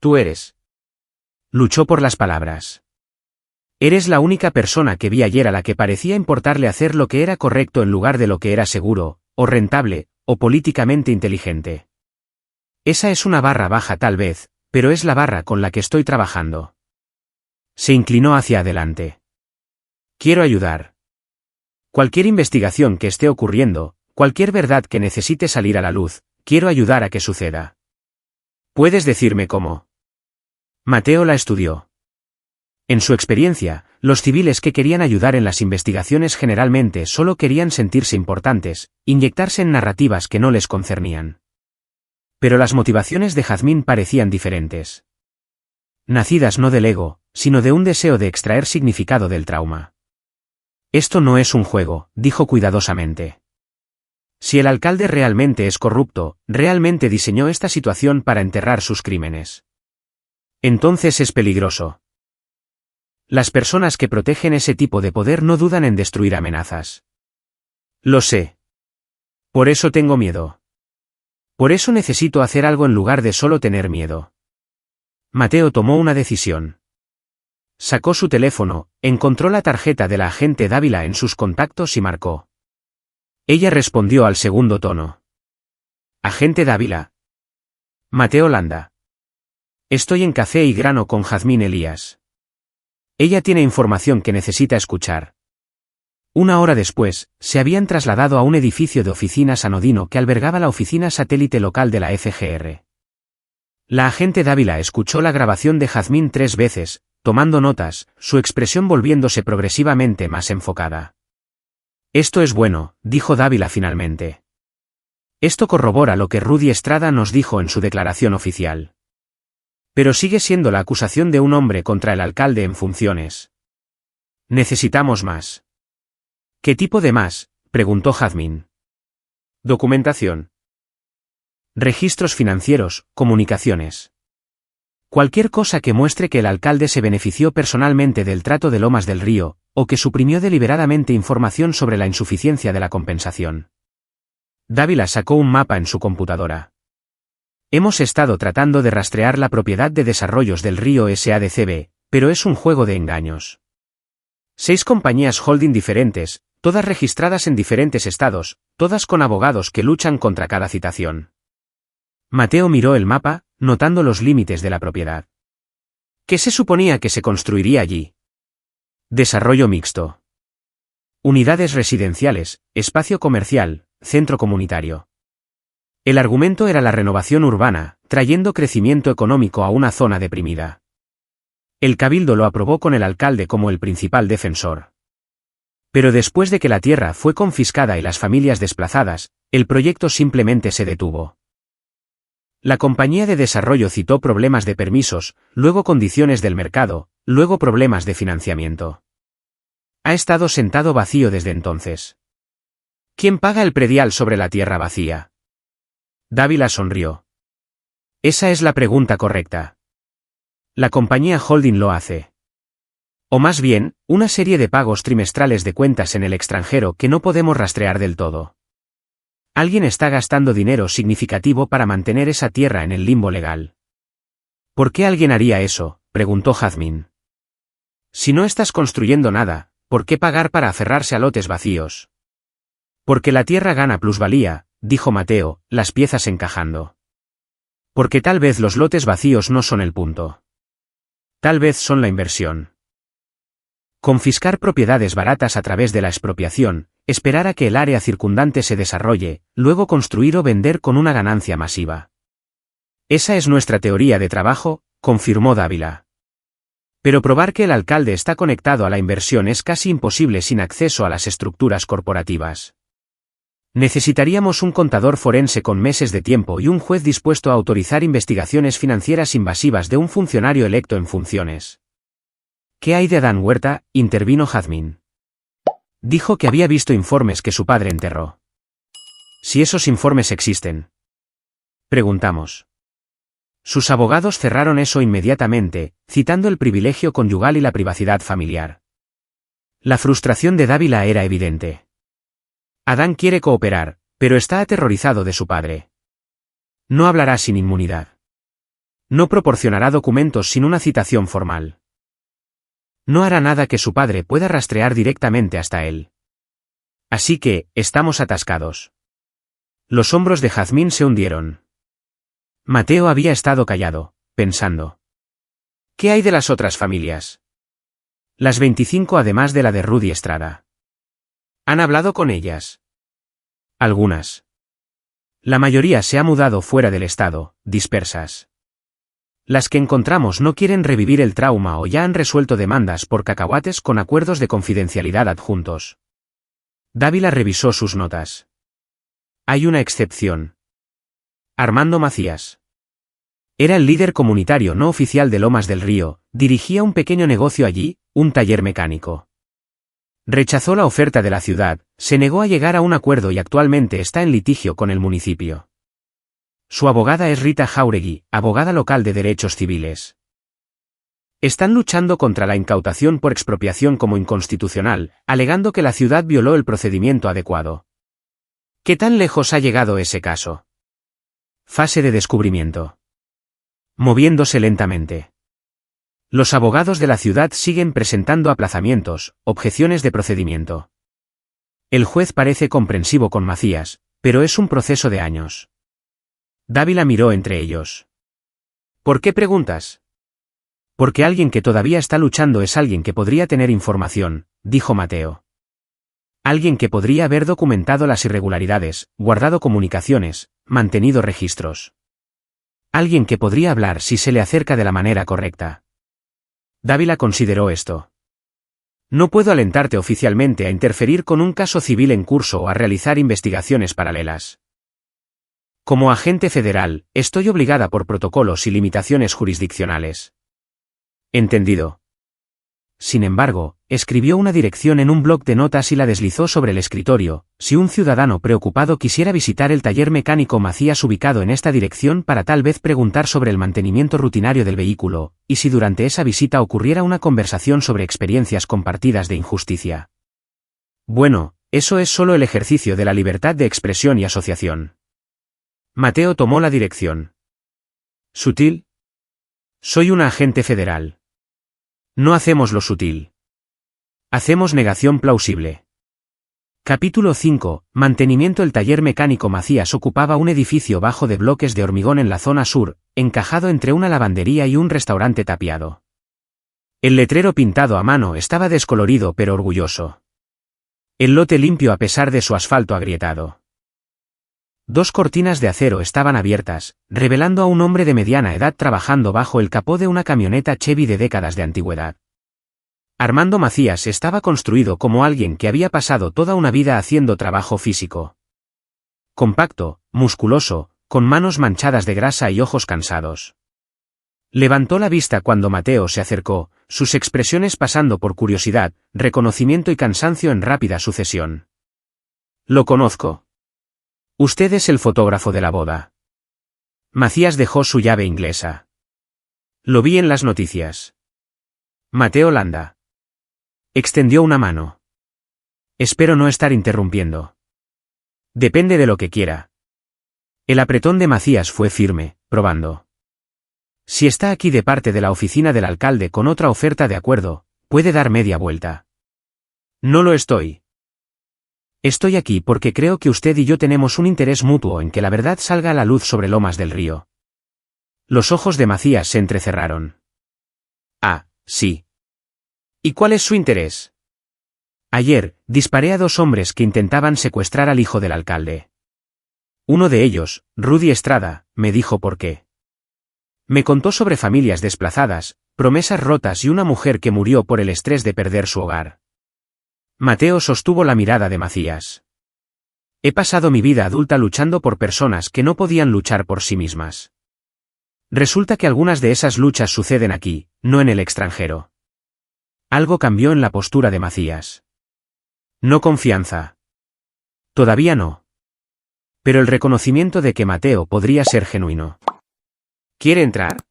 Tú eres. Luchó por las palabras. Eres la única persona que vi ayer a la que parecía importarle hacer lo que era correcto en lugar de lo que era seguro, o rentable, o políticamente inteligente. Esa es una barra baja tal vez, pero es la barra con la que estoy trabajando. Se inclinó hacia adelante. Quiero ayudar. Cualquier investigación que esté ocurriendo, cualquier verdad que necesite salir a la luz, quiero ayudar a que suceda. ¿Puedes decirme cómo? Mateo la estudió. En su experiencia, los civiles que querían ayudar en las investigaciones generalmente solo querían sentirse importantes, inyectarse en narrativas que no les concernían. Pero las motivaciones de Jazmín parecían diferentes. Nacidas no del ego, sino de un deseo de extraer significado del trauma. Esto no es un juego, dijo cuidadosamente. Si el alcalde realmente es corrupto, realmente diseñó esta situación para enterrar sus crímenes. Entonces es peligroso. Las personas que protegen ese tipo de poder no dudan en destruir amenazas. Lo sé. Por eso tengo miedo. Por eso necesito hacer algo en lugar de solo tener miedo. Mateo tomó una decisión. Sacó su teléfono, encontró la tarjeta de la agente Dávila en sus contactos y marcó. Ella respondió al segundo tono. Agente Dávila. Mateo Landa. Estoy en Café y Grano con Jazmín Elías. Ella tiene información que necesita escuchar. Una hora después, se habían trasladado a un edificio de oficinas anodino que albergaba la oficina satélite local de la FGR. La agente Dávila escuchó la grabación de Jazmín 3 veces, tomando notas, su expresión volviéndose progresivamente más enfocada. Esto es bueno, dijo Dávila finalmente. Esto corrobora lo que Rudy Estrada nos dijo en su declaración oficial. Pero sigue siendo la acusación de un hombre contra el alcalde en funciones. Necesitamos más. ¿Qué tipo de más?, preguntó Jazmín. Documentación. Registros financieros, comunicaciones. Cualquier cosa que muestre que el alcalde se benefició personalmente del trato de Lomas del Río, o que suprimió deliberadamente información sobre la insuficiencia de la compensación. Dávila sacó un mapa en su computadora. Hemos estado tratando de rastrear la propiedad de Desarrollos del Río SADCB, pero es un juego de engaños. 6 compañías holding diferentes, todas registradas en diferentes estados, todas con abogados que luchan contra cada citación. Mateo miró el mapa, notando los límites de la propiedad. ¿Qué se suponía que se construiría allí? Desarrollo mixto. Unidades residenciales, espacio comercial, centro comunitario. El argumento era la renovación urbana, trayendo crecimiento económico a una zona deprimida. El cabildo lo aprobó con el alcalde como el principal defensor. Pero después de que la tierra fue confiscada y las familias desplazadas, el proyecto simplemente se detuvo. La compañía de desarrollo citó problemas de permisos, luego condiciones del mercado, luego problemas de financiamiento. Ha estado sentado vacío desde entonces. ¿Quién paga el predial sobre la tierra vacía? Dávila sonrió. Esa es la pregunta correcta. La compañía holding lo hace. O más bien, una serie de pagos trimestrales de cuentas en el extranjero que no podemos rastrear del todo. Alguien está gastando dinero significativo para mantener esa tierra en el limbo legal. ¿Por qué alguien haría eso?, preguntó Jazmín. Si no estás construyendo nada, ¿por qué pagar para aferrarse a lotes vacíos? Porque la tierra gana plusvalía, dijo Mateo, las piezas encajando. Porque tal vez los lotes vacíos no son el punto. Tal vez son la inversión. Confiscar propiedades baratas a través de la expropiación, esperar a que el área circundante se desarrolle, luego construir o vender con una ganancia masiva. Esa es nuestra teoría de trabajo, confirmó Dávila. Pero probar que el alcalde está conectado a la inversión es casi imposible sin acceso a las estructuras corporativas. Necesitaríamos un contador forense con meses de tiempo y un juez dispuesto a autorizar investigaciones financieras invasivas de un funcionario electo en funciones. ¿Qué hay de Adán Huerta?, intervino Jazmín. Dijo que había visto informes que su padre enterró. Si esos informes existen. Preguntamos. Sus abogados cerraron eso inmediatamente, citando el privilegio conyugal y la privacidad familiar. La frustración de Dávila era evidente. Adán quiere cooperar, pero está aterrorizado de su padre. No hablará sin inmunidad. No proporcionará documentos sin una citación formal. No hará nada que su padre pueda rastrear directamente hasta él. Así que, estamos atascados. Los hombros de Jazmín se hundieron. Mateo había estado callado, pensando. ¿Qué hay de las otras familias? Las 25 además de la de Rudy Estrada. ¿Han hablado con ellas? Algunas. La mayoría se ha mudado fuera del estado, dispersas. Las que encontramos no quieren revivir el trauma o ya han resuelto demandas por cacahuates con acuerdos de confidencialidad adjuntos. Dávila revisó sus notas. Hay una excepción. Armando Macías. Era el líder comunitario no oficial de Lomas del Río, dirigía un pequeño negocio allí, un taller mecánico. Rechazó la oferta de la ciudad, se negó a llegar a un acuerdo y actualmente está en litigio con el municipio. Su abogada es Rita Jáuregui, abogada local de derechos civiles. Están luchando contra la incautación por expropiación como inconstitucional, alegando que la ciudad violó el procedimiento adecuado. ¿Qué tan lejos ha llegado ese caso? Fase de descubrimiento. Moviéndose lentamente. Los abogados de la ciudad siguen presentando aplazamientos, objeciones de procedimiento. El juez parece comprensivo con Macías, pero es un proceso de años. Dávila miró entre ellos. ¿Por qué preguntas? Porque alguien que todavía está luchando es alguien que podría tener información, dijo Mateo. Alguien que podría haber documentado las irregularidades, guardado comunicaciones, mantenido registros. Alguien que podría hablar si se le acerca de la manera correcta. Dávila consideró esto. No puedo alentarte oficialmente a interferir con un caso civil en curso o a realizar investigaciones paralelas. Como agente federal, estoy obligada por protocolos y limitaciones jurisdiccionales. Entendido. Sin embargo, escribió una dirección en un bloc de notas y la deslizó sobre el escritorio, si un ciudadano preocupado quisiera visitar el taller mecánico Macías ubicado en esta dirección para tal vez preguntar sobre el mantenimiento rutinario del vehículo, y si durante esa visita ocurriera una conversación sobre experiencias compartidas de injusticia. Bueno, eso es solo el ejercicio de la libertad de expresión y asociación. Mateo tomó la dirección. ¿Sutil? Soy un agente federal. No hacemos lo sutil. Hacemos negación plausible. Capítulo 5. Mantenimiento. El taller mecánico Macías ocupaba un edificio bajo de bloques de hormigón en la zona sur, encajado entre una lavandería y un restaurante tapiado. El letrero pintado a mano estaba descolorido pero orgulloso. El lote limpio a pesar de su asfalto agrietado. Dos cortinas de acero estaban abiertas, revelando a un hombre de mediana edad trabajando bajo el capó de una camioneta Chevy de décadas de antigüedad. Armando Macías estaba construido como alguien que había pasado toda una vida haciendo trabajo físico. Compacto, musculoso, con manos manchadas de grasa y ojos cansados. Levantó la vista cuando Mateo se acercó, sus expresiones pasando por curiosidad, reconocimiento y cansancio en rápida sucesión. Lo conozco. Usted es el fotógrafo de la boda. Macías dejó su llave inglesa. Lo vi en las noticias. Mateo Landa. Extendió una mano. Espero no estar interrumpiendo. Depende de lo que quiera. El apretón de Macías fue firme, probando. Si está aquí de parte de la oficina del alcalde con otra oferta de acuerdo, puede dar media vuelta. No lo estoy. Estoy aquí porque creo que usted y yo tenemos un interés mutuo en que la verdad salga a la luz sobre Lomas del Río. Los ojos de Macías se entrecerraron. Ah, sí. ¿Y cuál es su interés? Ayer, disparé a dos hombres que intentaban secuestrar al hijo del alcalde. Uno de ellos, Rudy Estrada, me dijo por qué. Me contó sobre familias desplazadas, promesas rotas y una mujer que murió por el estrés de perder su hogar. Mateo sostuvo la mirada de Macías. He pasado mi vida adulta luchando por personas que no podían luchar por sí mismas. Resulta que algunas de esas luchas suceden aquí, no en el extranjero. Algo cambió en la postura de Macías. No confianza. Todavía no. Pero el reconocimiento de que Mateo podría ser genuino. ¿Quiere entrar?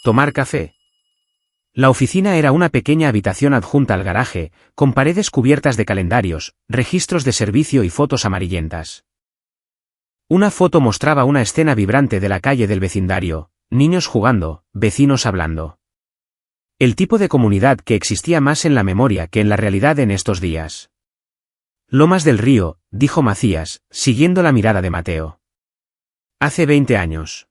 ¿Tomar café? La oficina era una pequeña habitación adjunta al garaje, con paredes cubiertas de calendarios, registros de servicio y fotos amarillentas. Una foto mostraba una escena vibrante de la calle del vecindario, niños jugando, vecinos hablando. El tipo de comunidad que existía más en la memoria que en la realidad en estos días. Lomas del Río, dijo Macías, siguiendo la mirada de Mateo. Hace 20 años.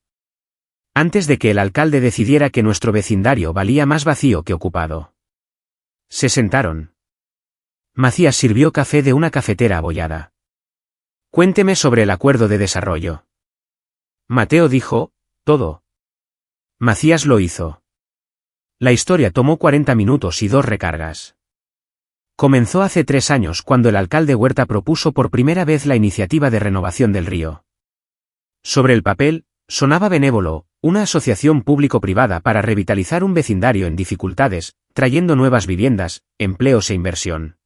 Antes de que el alcalde decidiera que nuestro vecindario valía más vacío que ocupado. Se sentaron. Macías sirvió café de una cafetera abollada. Cuénteme sobre el acuerdo de desarrollo. Mateo dijo, todo. Macías lo hizo. La historia tomó 40 minutos y 2 recargas. Comenzó hace 3 años cuando el alcalde Huerta propuso por primera vez la iniciativa de renovación del río. Sobre el papel, sonaba benévolo, una asociación público-privada para revitalizar un vecindario en dificultades, trayendo nuevas viviendas, empleos e inversión.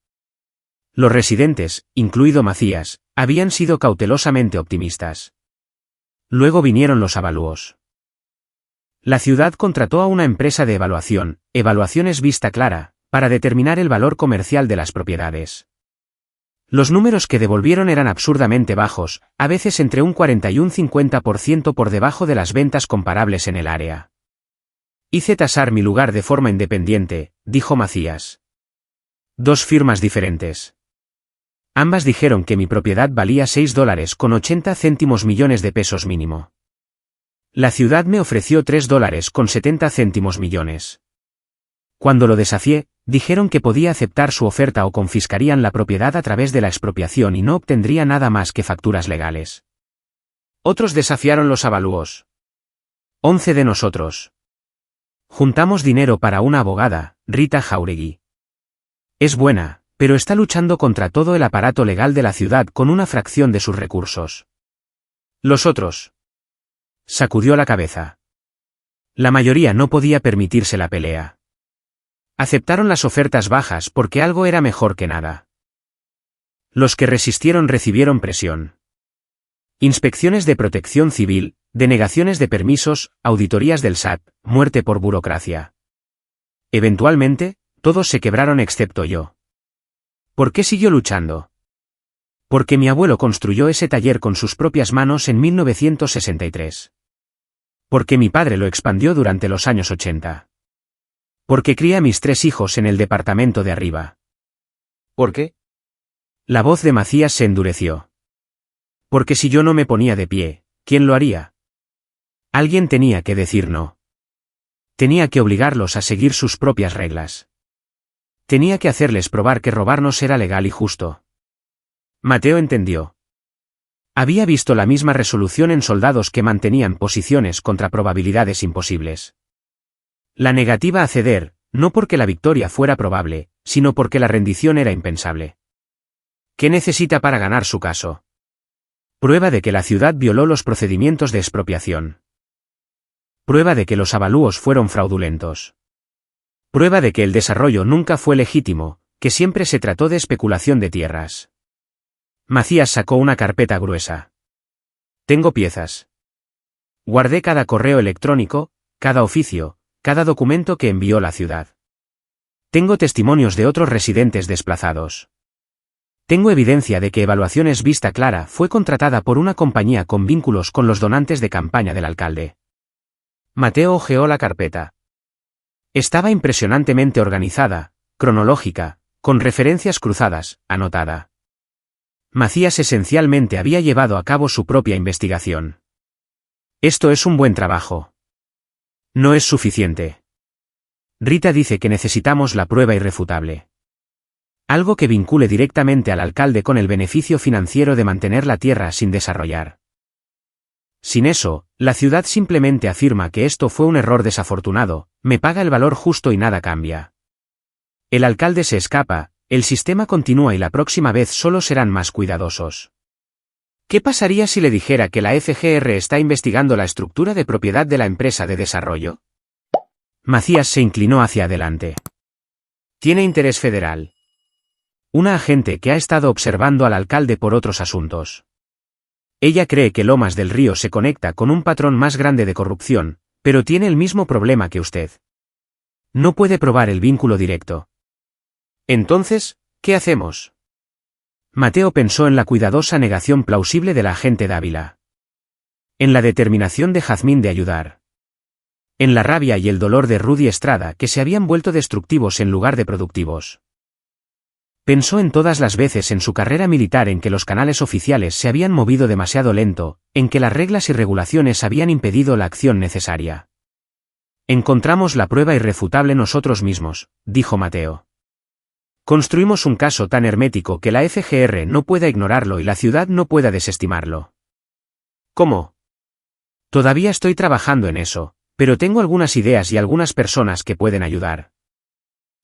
Los residentes, incluido Macías, habían sido cautelosamente optimistas. Luego vinieron los avalúos. La ciudad contrató a una empresa de evaluación, Evaluaciones Vista Clara, para determinar el valor comercial de las propiedades. Los números que devolvieron eran absurdamente bajos, a veces entre un 40 y un 50% por debajo de las ventas comparables en el área. Hice tasar mi lugar de forma independiente, dijo Macías. 2 firmas diferentes. Ambas dijeron que mi propiedad valía $6.80 millones de pesos mínimo. La ciudad me ofreció $3.70 millones. Cuando lo desafié, dijeron que podía aceptar su oferta o confiscarían la propiedad a través de la expropiación y no obtendría nada más que facturas legales. Otros desafiaron los avalúos. 11 de nosotros. Juntamos dinero para una abogada, Rita Jauregui. Es buena, pero está luchando contra todo el aparato legal de la ciudad con una fracción de sus recursos. Los otros. Sacudió la cabeza. La mayoría no podía permitirse la pelea. Aceptaron las ofertas bajas porque algo era mejor que nada. Los que resistieron recibieron presión. Inspecciones de protección civil, denegaciones de permisos, auditorías del SAT, muerte por burocracia. Eventualmente, todos se quebraron excepto yo. ¿Por qué siguió luchando? Porque mi abuelo construyó ese taller con sus propias manos en 1963. Porque mi padre lo expandió durante los años 80. Porque crié a mis 3 hijos en el departamento de arriba. ¿Por qué? La voz de Macías se endureció. Porque si yo no me ponía de pie, ¿quién lo haría? Alguien tenía que decir no. Tenía que obligarlos a seguir sus propias reglas. Tenía que hacerles probar que robarnos era legal y justo. Mateo entendió. Había visto la misma resolución en soldados que mantenían posiciones contra probabilidades imposibles. La negativa a ceder, no porque la victoria fuera probable, sino porque la rendición era impensable. ¿Qué necesita para ganar su caso? Prueba de que la ciudad violó los procedimientos de expropiación. Prueba de que los avalúos fueron fraudulentos. Prueba de que el desarrollo nunca fue legítimo, que siempre se trató de especulación de tierras. Macías sacó una carpeta gruesa. Tengo piezas. Guardé cada correo electrónico, cada oficio, cada documento que envió la ciudad. Tengo testimonios de otros residentes desplazados. Tengo evidencia de que Evaluaciones Vista Clara fue contratada por una compañía con vínculos con los donantes de campaña del alcalde. Mateo hojeó la carpeta. Estaba impresionantemente organizada, cronológica, con referencias cruzadas, anotada. Macías esencialmente había llevado a cabo su propia investigación. Esto es un buen trabajo. No es suficiente. Rita dice que necesitamos la prueba irrefutable. Algo que vincule directamente al alcalde con el beneficio financiero de mantener la tierra sin desarrollar. Sin eso, la ciudad simplemente afirma que esto fue un error desafortunado, me paga el valor justo y nada cambia. El alcalde se escapa, el sistema continúa y la próxima vez solo serán más cuidadosos. ¿Qué pasaría si le dijera que la FGR está investigando la estructura de propiedad de la empresa de desarrollo? Macías se inclinó hacia adelante. Tiene interés federal. Una agente que ha estado observando al alcalde por otros asuntos. Ella cree que Lomas del Río se conecta con un patrón más grande de corrupción, pero tiene el mismo problema que usted. No puede probar el vínculo directo. Entonces, ¿qué hacemos? Mateo pensó en la cuidadosa negación plausible de la agente Dávila. En la determinación de Jazmín de ayudar. En la rabia y el dolor de Rudy Estrada que se habían vuelto destructivos en lugar de productivos. Pensó en todas las veces en su carrera militar en que los canales oficiales se habían movido demasiado lento, en que las reglas y regulaciones habían impedido la acción necesaria. Encontramos la prueba irrefutable nosotros mismos, dijo Mateo. Construimos un caso tan hermético que la FGR no pueda ignorarlo y la ciudad no pueda desestimarlo. ¿Cómo? Todavía estoy trabajando en eso, pero tengo algunas ideas y algunas personas que pueden ayudar.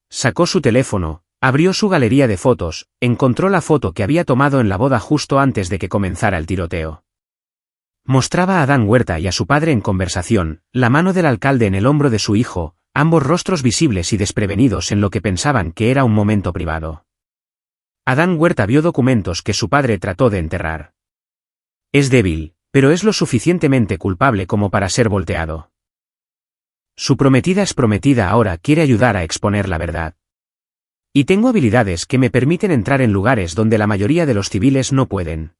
Sacó su teléfono, abrió su galería de fotos, encontró la foto que había tomado en la boda justo antes de que comenzara el tiroteo. Mostraba a Adán Huerta y a su padre en conversación, la mano del alcalde en el hombro de su hijo, ambos rostros visibles y desprevenidos en lo que pensaban que era un momento privado. Adán Huerta vio documentos que su padre trató de enterrar. Es débil, pero es lo suficientemente culpable como para ser volteado. Su prometida exprometida ahora quiere ayudar a exponer la verdad. Y tengo habilidades que me permiten entrar en lugares donde la mayoría de los civiles no pueden.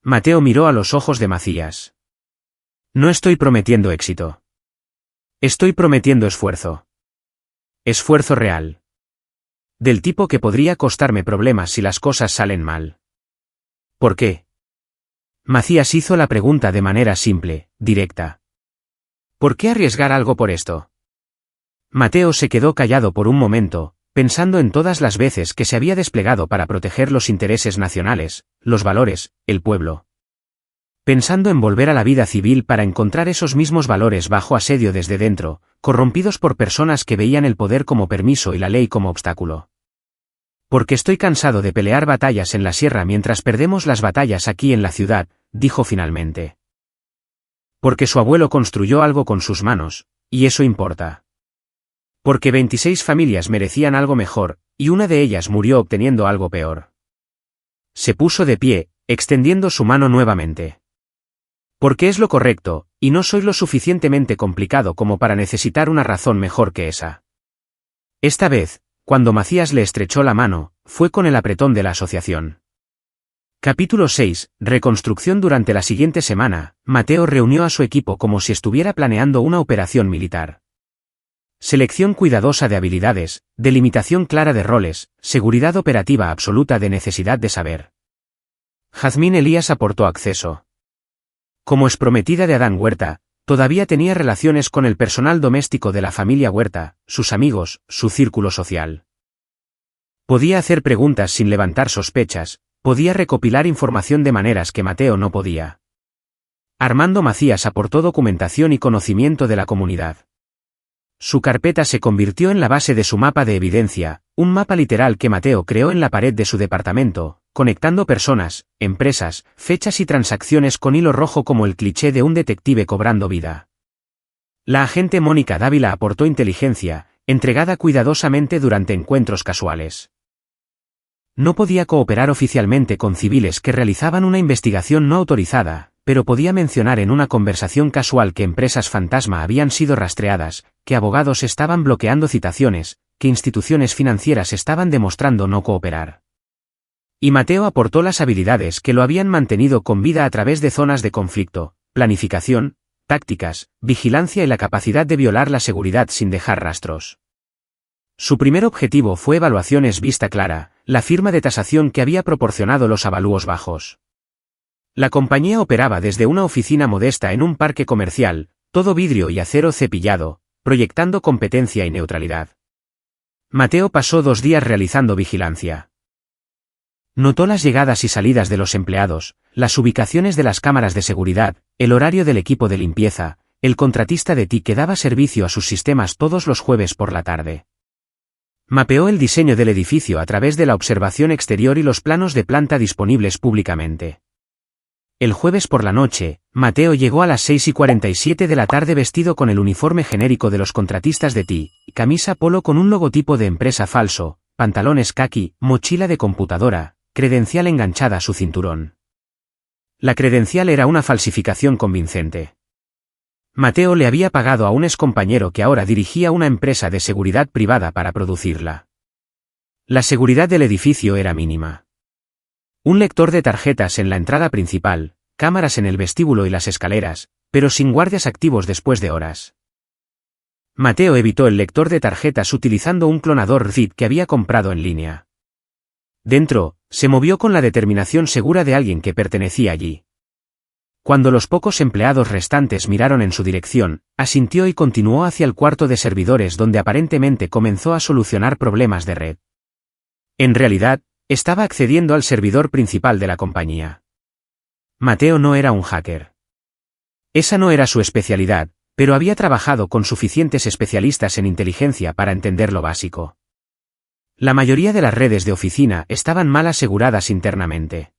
Mateo miró a los ojos de Macías. No estoy prometiendo éxito. Estoy prometiendo esfuerzo. Esfuerzo real. Del tipo que podría costarme problemas si las cosas salen mal. ¿Por qué? Macías hizo la pregunta de manera simple, directa. ¿Por qué arriesgar algo por esto? Mateo se quedó callado por un momento, pensando en todas las veces que se había desplegado para proteger los intereses nacionales, los valores, el pueblo. Pensando en volver a la vida civil para encontrar esos mismos valores bajo asedio desde dentro, corrompidos por personas que veían el poder como permiso y la ley como obstáculo. Porque estoy cansado de pelear batallas en la sierra mientras perdemos las batallas aquí en la ciudad, dijo finalmente. Porque su abuelo construyó algo con sus manos, y eso importa. Porque 26 familias merecían algo mejor, y una de ellas murió obteniendo algo peor. Se puso de pie, extendiendo su mano nuevamente. Porque es lo correcto, y no soy lo suficientemente complicado como para necesitar una razón mejor que esa. Esta vez, cuando Macías le estrechó la mano, fue con el apretón de la asociación. Capítulo 6. Reconstrucción. Durante la siguiente semana, Mateo reunió a su equipo como si estuviera planeando una operación militar. Selección cuidadosa de habilidades, delimitación clara de roles, seguridad operativa absoluta de necesidad de saber. Jazmín Elías aportó acceso. Como exprometida de Adán Huerta, todavía tenía relaciones con el personal doméstico de la familia Huerta, sus amigos, su círculo social. Podía hacer preguntas sin levantar sospechas, podía recopilar información de maneras que Mateo no podía. Armando Macías aportó documentación y conocimiento de la comunidad. Su carpeta se convirtió en la base de su mapa de evidencia, un mapa literal que Mateo creó en la pared de su departamento, conectando personas, empresas, fechas y transacciones con hilo rojo como el cliché de un detective cobrando vida. La agente Mónica Dávila aportó inteligencia, entregada cuidadosamente durante encuentros casuales. No podía cooperar oficialmente con civiles que realizaban una investigación no autorizada, pero podía mencionar en una conversación casual que empresas fantasma habían sido rastreadas, que abogados estaban bloqueando citaciones, que instituciones financieras estaban demostrando no cooperar. Y Mateo aportó las habilidades que lo habían mantenido con vida a través de zonas de conflicto, planificación, tácticas, vigilancia y la capacidad de violar la seguridad sin dejar rastros. Su primer objetivo fue evaluaciones vista clara, la firma de tasación que había proporcionado los avalúos bajos. La compañía operaba desde una oficina modesta en un parque comercial, todo vidrio y acero cepillado, proyectando competencia y neutralidad. Mateo pasó 2 días realizando vigilancia. Notó las llegadas y salidas de los empleados, las ubicaciones de las cámaras de seguridad, el horario del equipo de limpieza, el contratista de TI que daba servicio a sus sistemas todos los jueves por la tarde. Mapeó el diseño del edificio a través de la observación exterior y los planos de planta disponibles públicamente. El jueves por la noche, Mateo llegó a las 6:47 de la tarde vestido con el uniforme genérico de los contratistas de TI, camisa polo con un logotipo de empresa falso, pantalones caqui, mochila de computadora, credencial enganchada a su cinturón. La credencial era una falsificación convincente. Mateo le había pagado a un excompañero que ahora dirigía una empresa de seguridad privada para producirla. La seguridad del edificio era mínima. Un lector de tarjetas en la entrada principal, cámaras en el vestíbulo y las escaleras, pero sin guardias activos después de horas. Mateo evitó el lector de tarjetas utilizando un clonador RFID que había comprado en línea. Dentro, se movió con la determinación segura de alguien que pertenecía allí. Cuando los pocos empleados restantes miraron en su dirección, asintió y continuó hacia el cuarto de servidores donde aparentemente comenzó a solucionar problemas de red. En realidad, estaba accediendo al servidor principal de la compañía. Mateo no era un hacker. Esa no era su especialidad, pero había trabajado con suficientes especialistas en inteligencia para entender lo básico. La mayoría de las redes de oficina estaban mal aseguradas internamente.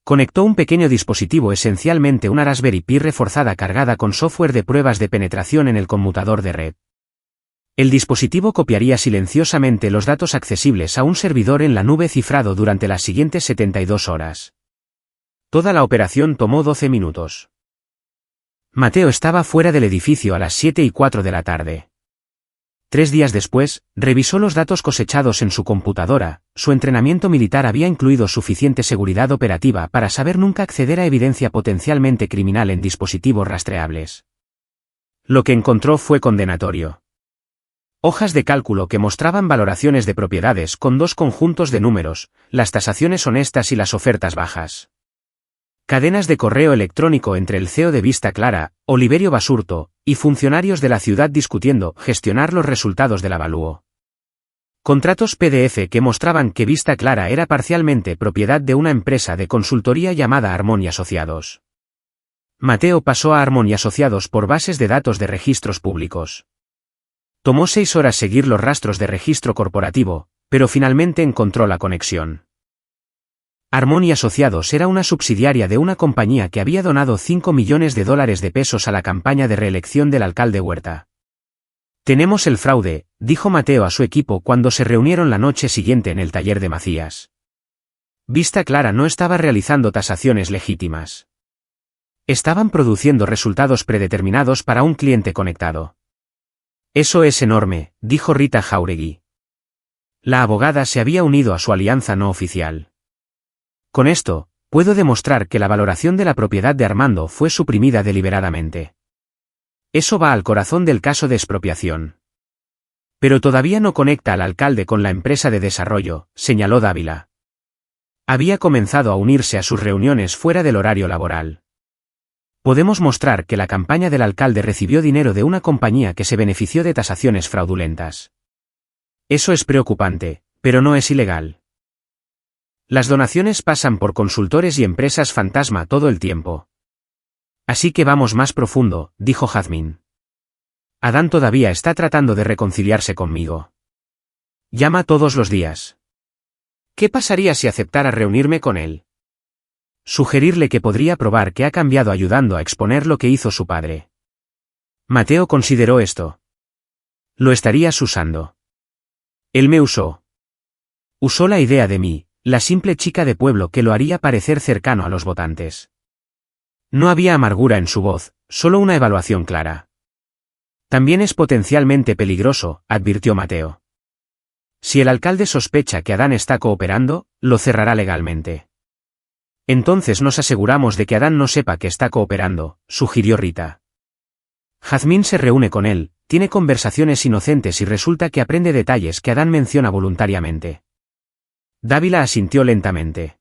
Conectó un pequeño dispositivo, esencialmente una Raspberry Pi reforzada cargada con software de pruebas de penetración en el conmutador de red. El dispositivo copiaría silenciosamente los datos accesibles a un servidor en la nube cifrado durante las siguientes 72 horas. Toda la operación tomó 12 minutos. Mateo estaba fuera del edificio a las 7:04 de la tarde. 3 días después, revisó los datos cosechados en su computadora. Su entrenamiento militar había incluido suficiente seguridad operativa para saber nunca acceder a evidencia potencialmente criminal en dispositivos rastreables. Lo que encontró fue condenatorio. Hojas de cálculo que mostraban valoraciones de propiedades con 2 conjuntos de números, las tasaciones honestas y las ofertas bajas. Cadenas de correo electrónico entre el CEO de Vista Clara, Oliverio Basurto, y funcionarios de la ciudad discutiendo gestionar los resultados del avalúo. Contratos PDF que mostraban que Vista Clara era parcialmente propiedad de una empresa de consultoría llamada Armon y Asociados. Mateo pasó a Armon y Asociados por bases de datos de registros públicos. Tomó 6 horas seguir los rastros de registro corporativo, pero finalmente encontró la conexión. Armon y Asociados era una subsidiaria de una compañía que había donado $5 millones de pesos a la campaña de reelección del alcalde Huerta. Tenemos el fraude, dijo Mateo a su equipo cuando se reunieron la noche siguiente en el taller de Macías. Vista Clara no estaba realizando tasaciones legítimas. Estaban produciendo resultados predeterminados para un cliente conectado. Eso es enorme, dijo Rita Jauregui. La abogada se había unido a su alianza no oficial. Con esto, puedo demostrar que la valoración de la propiedad de Armando fue suprimida deliberadamente. Eso va al corazón del caso de expropiación. Pero todavía no conecta al alcalde con la empresa de desarrollo, señaló Dávila. Había comenzado a unirse a sus reuniones fuera del horario laboral. Podemos mostrar que la campaña del alcalde recibió dinero de una compañía que se benefició de tasaciones fraudulentas. Eso es preocupante, pero no es ilegal. Las donaciones pasan por consultores y empresas fantasma todo el tiempo. Así que vamos más profundo, dijo Jazmín. Adán todavía está tratando de reconciliarse conmigo. Llama todos los días. ¿Qué pasaría si aceptara reunirme con él? Sugerirle que podría probar que ha cambiado ayudando a exponer lo que hizo su padre. Mateo consideró esto. Lo estarías usando. Él me usó. Usó la idea de mí, la simple chica de pueblo que lo haría parecer cercano a los votantes. No había amargura en su voz, solo una evaluación clara. También es potencialmente peligroso, advirtió Mateo. Si el alcalde sospecha que Adán está cooperando, lo cerrará legalmente. Entonces nos aseguramos de que Adán no sepa que está cooperando, sugirió Rita. Jazmín se reúne con él, tiene conversaciones inocentes y resulta que aprende detalles que Adán menciona voluntariamente. Dávila asintió lentamente.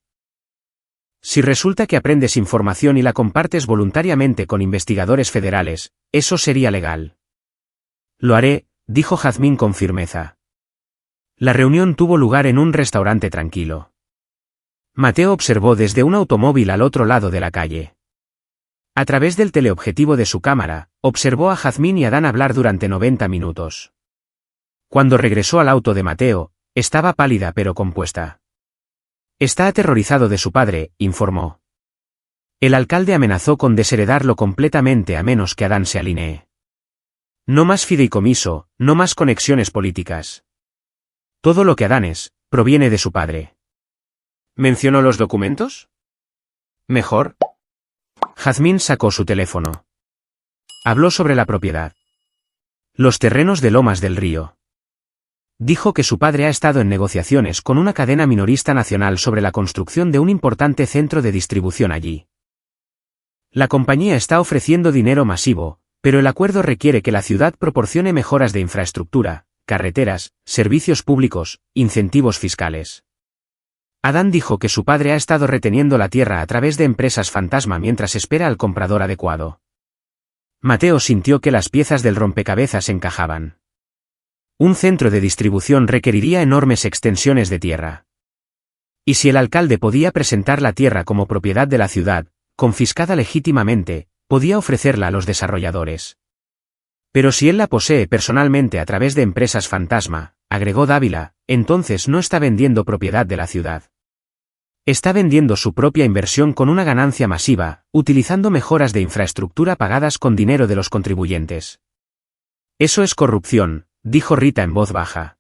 Si resulta que aprendes información y la compartes voluntariamente con investigadores federales, eso sería legal. Lo haré, dijo Jazmín con firmeza. La reunión tuvo lugar en un restaurante tranquilo. Mateo observó desde un automóvil al otro lado de la calle. A través del teleobjetivo de su cámara, observó a Jazmín y Adán hablar durante 90 minutos. Cuando regresó al auto de Mateo, estaba pálida pero compuesta. Está aterrorizado de su padre, informó. El alcalde amenazó con desheredarlo completamente a menos que Adán se alinee. No más fideicomiso, no más conexiones políticas. Todo lo que Adán es, proviene de su padre. ¿Mencionó los documentos? Mejor. Jazmín sacó su teléfono. Habló sobre la propiedad. Los terrenos de Lomas del Río. Dijo que su padre ha estado en negociaciones con una cadena minorista nacional sobre la construcción de un importante centro de distribución allí. La compañía está ofreciendo dinero masivo, pero el acuerdo requiere que la ciudad proporcione mejoras de infraestructura, carreteras, servicios públicos, incentivos fiscales. Adán dijo que su padre ha estado reteniendo la tierra a través de empresas fantasma mientras espera al comprador adecuado. Mateo sintió que las piezas del rompecabezas encajaban. Un centro de distribución requeriría enormes extensiones de tierra. Y si el alcalde podía presentar la tierra como propiedad de la ciudad, confiscada legítimamente, podía ofrecerla a los desarrolladores. Pero si él la posee personalmente a través de empresas fantasma, agregó Dávila, entonces no está vendiendo propiedad de la ciudad. Está vendiendo su propia inversión con una ganancia masiva, utilizando mejoras de infraestructura pagadas con dinero de los contribuyentes. Eso es corrupción, dijo Rita en voz baja.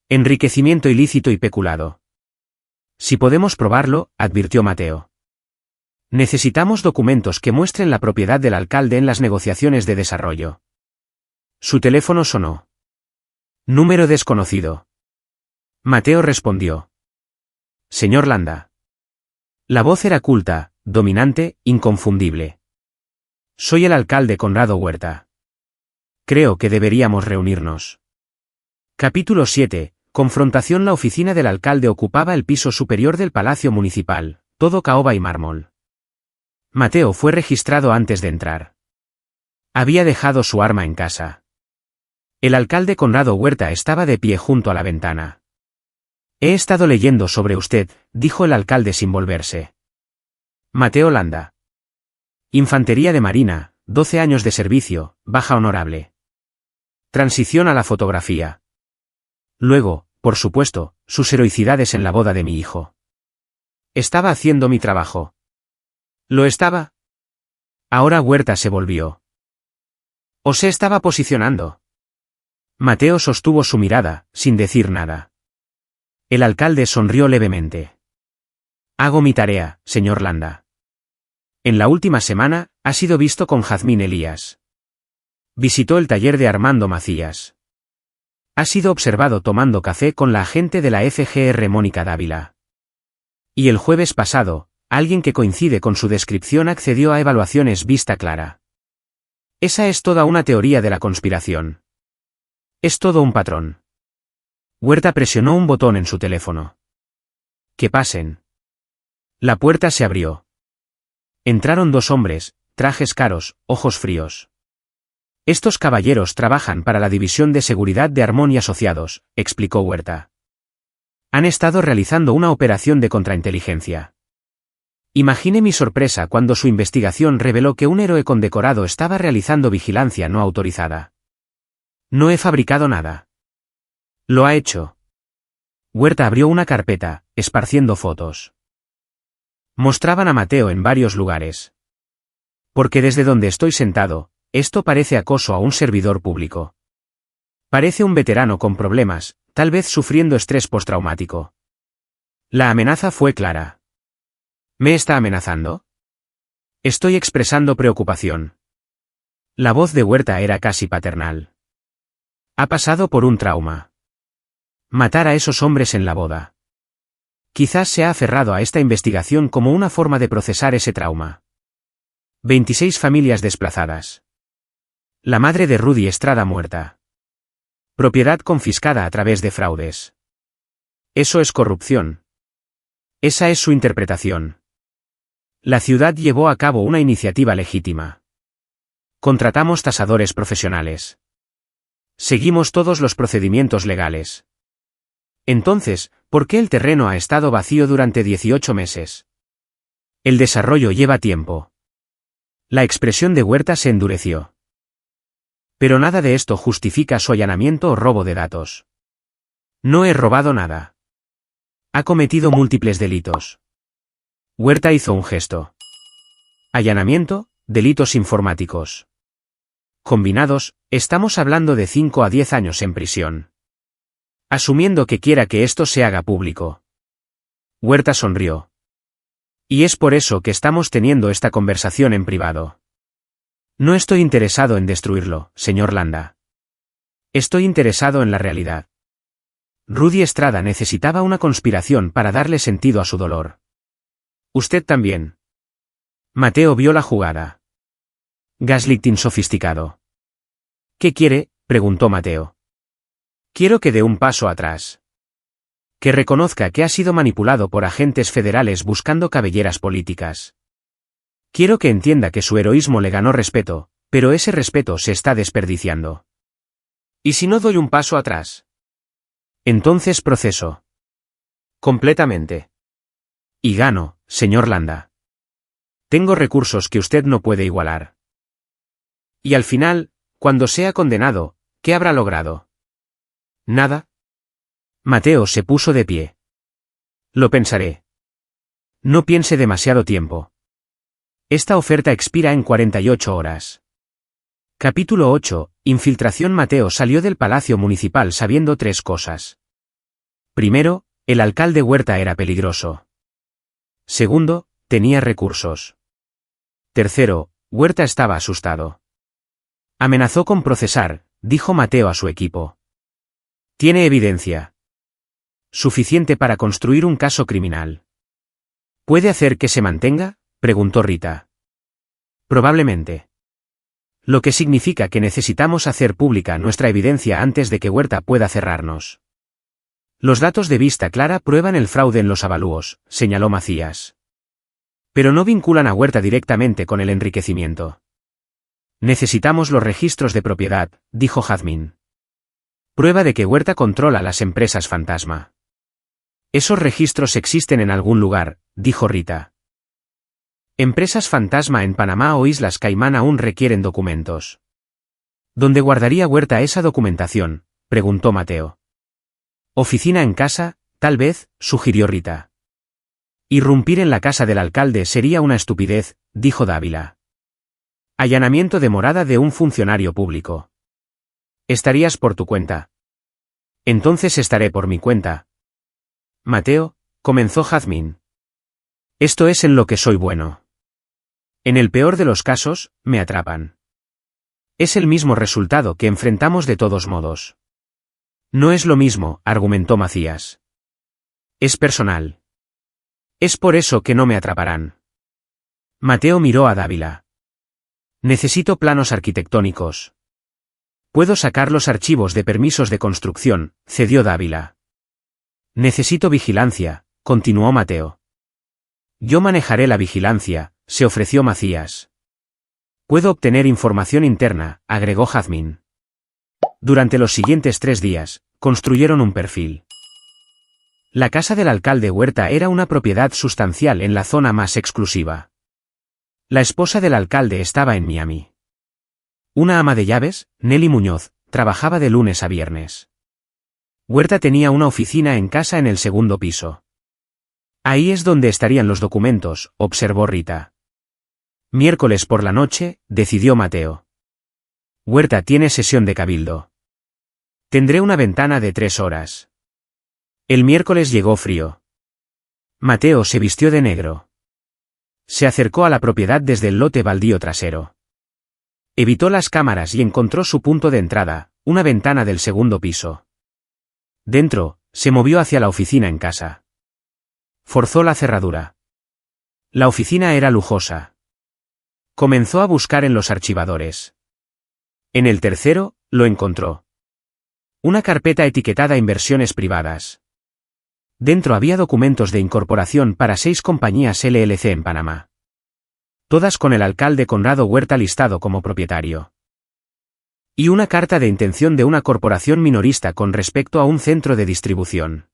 Enriquecimiento ilícito y peculado. Si podemos probarlo, advirtió Mateo. Necesitamos documentos que muestren la propiedad del alcalde en las negociaciones de desarrollo. Su teléfono sonó. Número desconocido. Mateo respondió. Señor Landa. La voz era culta, dominante, inconfundible. Soy el alcalde Conrado Huerta. Creo que deberíamos reunirnos. Capítulo 7. Confrontación. La oficina del alcalde ocupaba el piso superior del Palacio Municipal, todo caoba y mármol. Mateo fue registrado antes de entrar. Había dejado su arma en casa. El alcalde Conrado Huerta estaba de pie junto a la ventana. He estado leyendo sobre usted, dijo el alcalde sin volverse. Mateo Landa. Infantería de Marina, 12 años de servicio, baja honorable. Transición a la fotografía. Luego, por supuesto, sus heroicidades en la boda de mi hijo. Estaba haciendo mi trabajo. ¿Lo estaba? Ahora Huerta se volvió. ¿O se estaba posicionando? Mateo sostuvo su mirada, sin decir nada. El alcalde sonrió levemente. Hago mi tarea, señor Landa. En la última semana, ha sido visto con Jazmín Elías. Visitó el taller de Armando Macías. Ha sido observado tomando café con la agente de la FGR Mónica Dávila. Y el jueves pasado, alguien que coincide con su descripción accedió a evaluaciones vista clara. Esa es toda una teoría de la conspiración. Es todo un patrón. Huerta presionó un botón en su teléfono. Que pasen. La puerta se abrió. Entraron dos hombres, trajes caros, ojos fríos. Estos caballeros trabajan para la División de Seguridad de Armón y Asociados, explicó Huerta. Han estado realizando una operación de contrainteligencia. Imagine mi sorpresa cuando su investigación reveló que un héroe condecorado estaba realizando vigilancia no autorizada. No he fabricado nada. Lo ha hecho. Huerta abrió una carpeta, esparciendo fotos. Mostraban a Mateo en varios lugares. Porque desde donde estoy sentado, esto parece acoso a un servidor público. Parece un veterano con problemas, tal vez sufriendo estrés postraumático. La amenaza fue clara. ¿Me está amenazando? Estoy expresando preocupación. La voz de Huerta era casi paternal. Ha pasado por un trauma. Matar a esos hombres en la boda. Quizás se ha aferrado a esta investigación como una forma de procesar ese trauma. 26 familias desplazadas. La madre de Rudy Estrada muerta. Propiedad confiscada a través de fraudes. Eso es corrupción. Esa es su interpretación. La ciudad llevó a cabo una iniciativa legítima. Contratamos tasadores profesionales. Seguimos todos los procedimientos legales. Entonces, ¿por qué el terreno ha estado vacío durante 18 meses? El desarrollo lleva tiempo. La expresión de Huerta se endureció. Pero nada de esto justifica su allanamiento o robo de datos. No he robado nada. Ha cometido múltiples delitos. Huerta hizo un gesto. Allanamiento, delitos informáticos. Combinados, estamos hablando de 5 a 10 años en prisión. Asumiendo que quiera que esto se haga público. Huerta sonrió. Y es por eso que estamos teniendo esta conversación en privado. No estoy interesado en destruirlo, señor Landa. Estoy interesado en la realidad. Rudy Estrada necesitaba una conspiración para darle sentido a su dolor. Usted también. Mateo vio la jugada. Gaslighting sofisticado. ¿Qué quiere?, preguntó Mateo. Quiero que dé un paso atrás. Que reconozca que ha sido manipulado por agentes federales buscando cabelleras políticas. Quiero que entienda que su heroísmo le ganó respeto, pero ese respeto se está desperdiciando. ¿Y si no doy un paso atrás? Entonces proceso. Completamente. Y gano, señor Landa. Tengo recursos que usted no puede igualar. Y al final, cuando sea condenado, ¿qué habrá logrado? ¿Nada? Mateo se puso de pie. Lo pensaré. No piense demasiado tiempo. Esta oferta expira en 48 horas. Capítulo 8. Infiltración. Mateo salió del Palacio Municipal sabiendo 3 cosas. Primero, el alcalde Huerta era peligroso. Segundo, tenía recursos. Tercero, Huerta estaba asustado. Amenazó con procesar, dijo Mateo a su equipo. Tiene evidencia. Suficiente para construir un caso criminal. ¿Puede hacer que se mantenga?, preguntó Rita. Probablemente. Lo que significa que necesitamos hacer pública nuestra evidencia antes de que Huerta pueda cerrarnos. Los datos de vista clara prueban el fraude en los avalúos, señaló Macías. Pero no vinculan a Huerta directamente con el enriquecimiento. Necesitamos los registros de propiedad, dijo Jazmín. Prueba de que Huerta controla las empresas fantasma. Esos registros existen en algún lugar, dijo Rita. Empresas fantasma en Panamá o Islas Caimán aún requieren documentos. ¿Dónde guardaría Huerta esa documentación?, preguntó Mateo. Oficina en casa, tal vez, sugirió Rita. Irrumpir en la casa del alcalde sería una estupidez, dijo Dávila. Allanamiento de morada de un funcionario público. ¿Estarías por tu cuenta? Entonces estaré por mi cuenta. Mateo, comenzó Jazmín. Esto es en lo que soy bueno. En el peor de los casos, me atrapan. Es el mismo resultado que enfrentamos de todos modos. No es lo mismo, argumentó Macías. Es personal. Es por eso que no me atraparán. Mateo miró a Dávila. Necesito planos arquitectónicos. Puedo sacar los archivos de permisos de construcción, cedió Dávila. Necesito vigilancia, continuó Mateo. Yo manejaré la vigilancia, se ofreció Macías. Puedo obtener información interna, agregó Jazmín. Durante los siguientes 3 días, construyeron un perfil. La casa del alcalde Huerta era una propiedad sustancial en la zona más exclusiva. La esposa del alcalde estaba en Miami. Una ama de llaves, Nelly Muñoz, trabajaba de lunes a viernes. Huerta tenía una oficina en casa en el 2º piso. Ahí es donde estarían los documentos, observó Rita. Miércoles por la noche, decidió Mateo. Huerta tiene sesión de cabildo. Tendré una ventana de 3 horas. El miércoles llegó frío. Mateo se vistió de negro. Se acercó a la propiedad desde el lote baldío trasero. Evitó las cámaras y encontró su punto de entrada, una ventana del 2º piso. Dentro, se movió hacia la oficina en casa. Forzó la cerradura. La oficina era lujosa. Comenzó a buscar en los archivadores. En el tercero, lo encontró. Una carpeta etiquetada Inversiones privadas. Dentro había documentos de incorporación para 6 compañías LLC en Panamá. Todas con el alcalde Conrado Huerta listado como propietario. Y una carta de intención de una corporación minorista con respecto a un centro de distribución.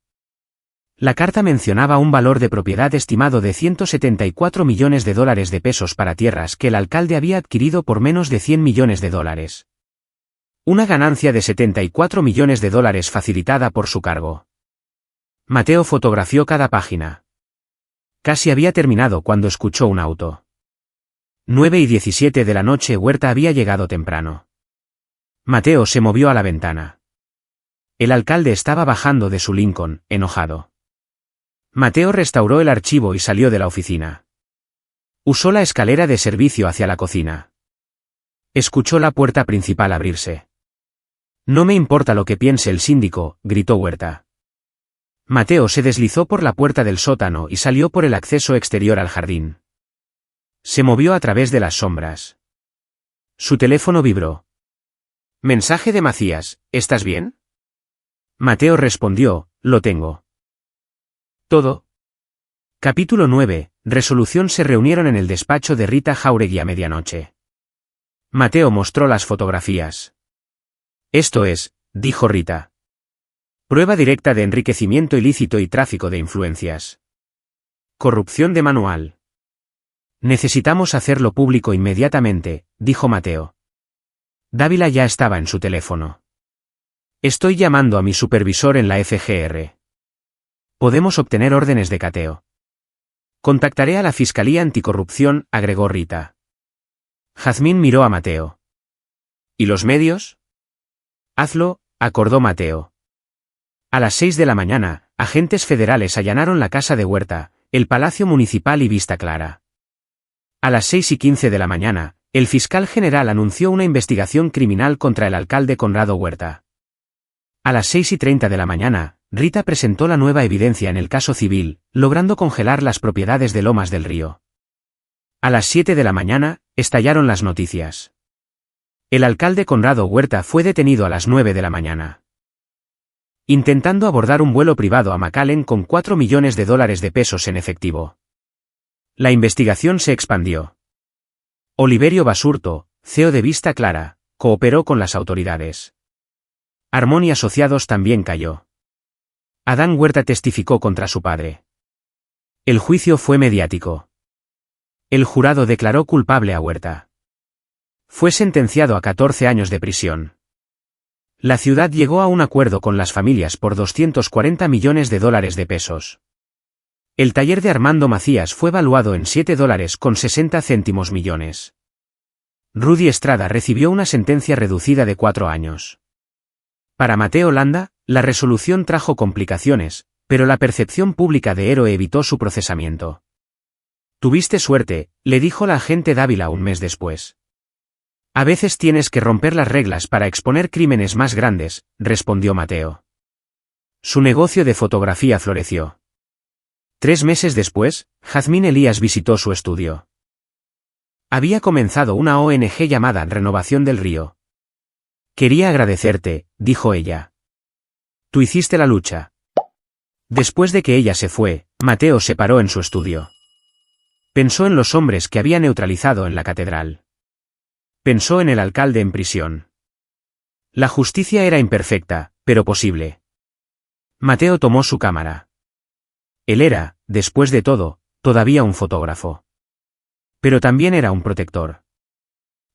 La carta mencionaba un valor de propiedad estimado de $174 millones de pesos para tierras que el alcalde había adquirido por menos de $100 millones. Una ganancia de $74 millones facilitada por su cargo. Mateo fotografió cada página. Casi había terminado cuando escuchó un auto. 9:17 de la noche. Huerta había llegado temprano. Mateo se movió a la ventana. El alcalde estaba bajando de su Lincoln, enojado. Mateo restauró el archivo y salió de la oficina. Usó la escalera de servicio hacia la cocina. Escuchó la puerta principal abrirse. No me importa lo que piense el síndico, gritó Huerta. Mateo se deslizó por la puerta del sótano y salió por el acceso exterior al jardín. Se movió a través de las sombras. Su teléfono vibró. Mensaje de Macías, ¿estás bien? Mateo respondió, lo tengo. Todo. Capítulo 9. Resolución. Se reunieron en el despacho de Rita Jáuregui a medianoche. Mateo mostró las fotografías. Esto es, dijo Rita. Prueba directa de enriquecimiento ilícito y tráfico de influencias. Corrupción de manual. Necesitamos hacerlo público inmediatamente, dijo Mateo. Dávila ya estaba en su teléfono. Estoy llamando a mi supervisor en la FGR. Podemos obtener órdenes de cateo. Contactaré a la Fiscalía Anticorrupción, agregó Rita. Jazmín miró a Mateo. ¿Y los medios? Hazlo, acordó Mateo. A las 6 de la mañana, agentes federales allanaron la casa de Huerta, el Palacio Municipal y Vista Clara. A las 6:15 de la mañana, el fiscal general anunció una investigación criminal contra el alcalde Conrado Huerta. A las 6:30 de la mañana, Rita presentó la nueva evidencia en el caso civil, logrando congelar las propiedades de Lomas del Río. A las 7 de la mañana, estallaron las noticias. El alcalde Conrado Huerta fue detenido a las 9 de la mañana. Intentando abordar un vuelo privado a McAllen con $4 millones de pesos en efectivo. La investigación se expandió. Oliverio Basurto, CEO de Vista Clara, cooperó con las autoridades. Armón y Asociados también cayó. Adán Huerta testificó contra su padre. El juicio fue mediático. El jurado declaró culpable a Huerta. Fue sentenciado a 14 años de prisión. La ciudad llegó a un acuerdo con las familias por $240 millones de pesos. El taller de Armando Macías fue valuado en $7.60 millones. Rudy Estrada recibió una sentencia reducida de 4 años. Para Mateo Landa, la resolución trajo complicaciones, pero la percepción pública de héroe evitó su procesamiento. Tuviste suerte, le dijo la agente Dávila un mes después. A veces tienes que romper las reglas para exponer crímenes más grandes, respondió Mateo. Su negocio de fotografía floreció. 3 meses después, Jazmín Elías visitó su estudio. Había comenzado una ONG llamada Renovación del Río. Quería agradecerte, dijo ella. Tú hiciste la lucha. Después de que ella se fue, Mateo se paró en su estudio. Pensó en los hombres que había neutralizado en la catedral. Pensó en el alcalde en prisión. La justicia era imperfecta, pero posible. Mateo tomó su cámara. Él era, después de todo, todavía un fotógrafo. Pero también era un protector.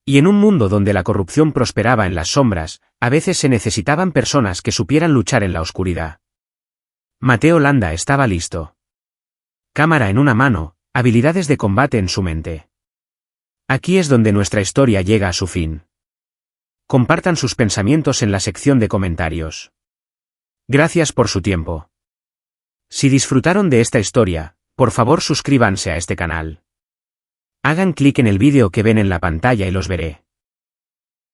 Y en un mundo donde la corrupción prosperaba en las sombras, a veces se necesitaban personas que supieran luchar en la oscuridad. Mateo Landa estaba listo. Cámara en una mano, habilidades de combate en su mente. Aquí es donde nuestra historia llega a su fin. Compartan sus pensamientos en la sección de comentarios. Gracias por su tiempo. Si disfrutaron de esta historia, por favor suscríbanse a este canal. Hagan clic en el vídeo que ven en la pantalla y los veré.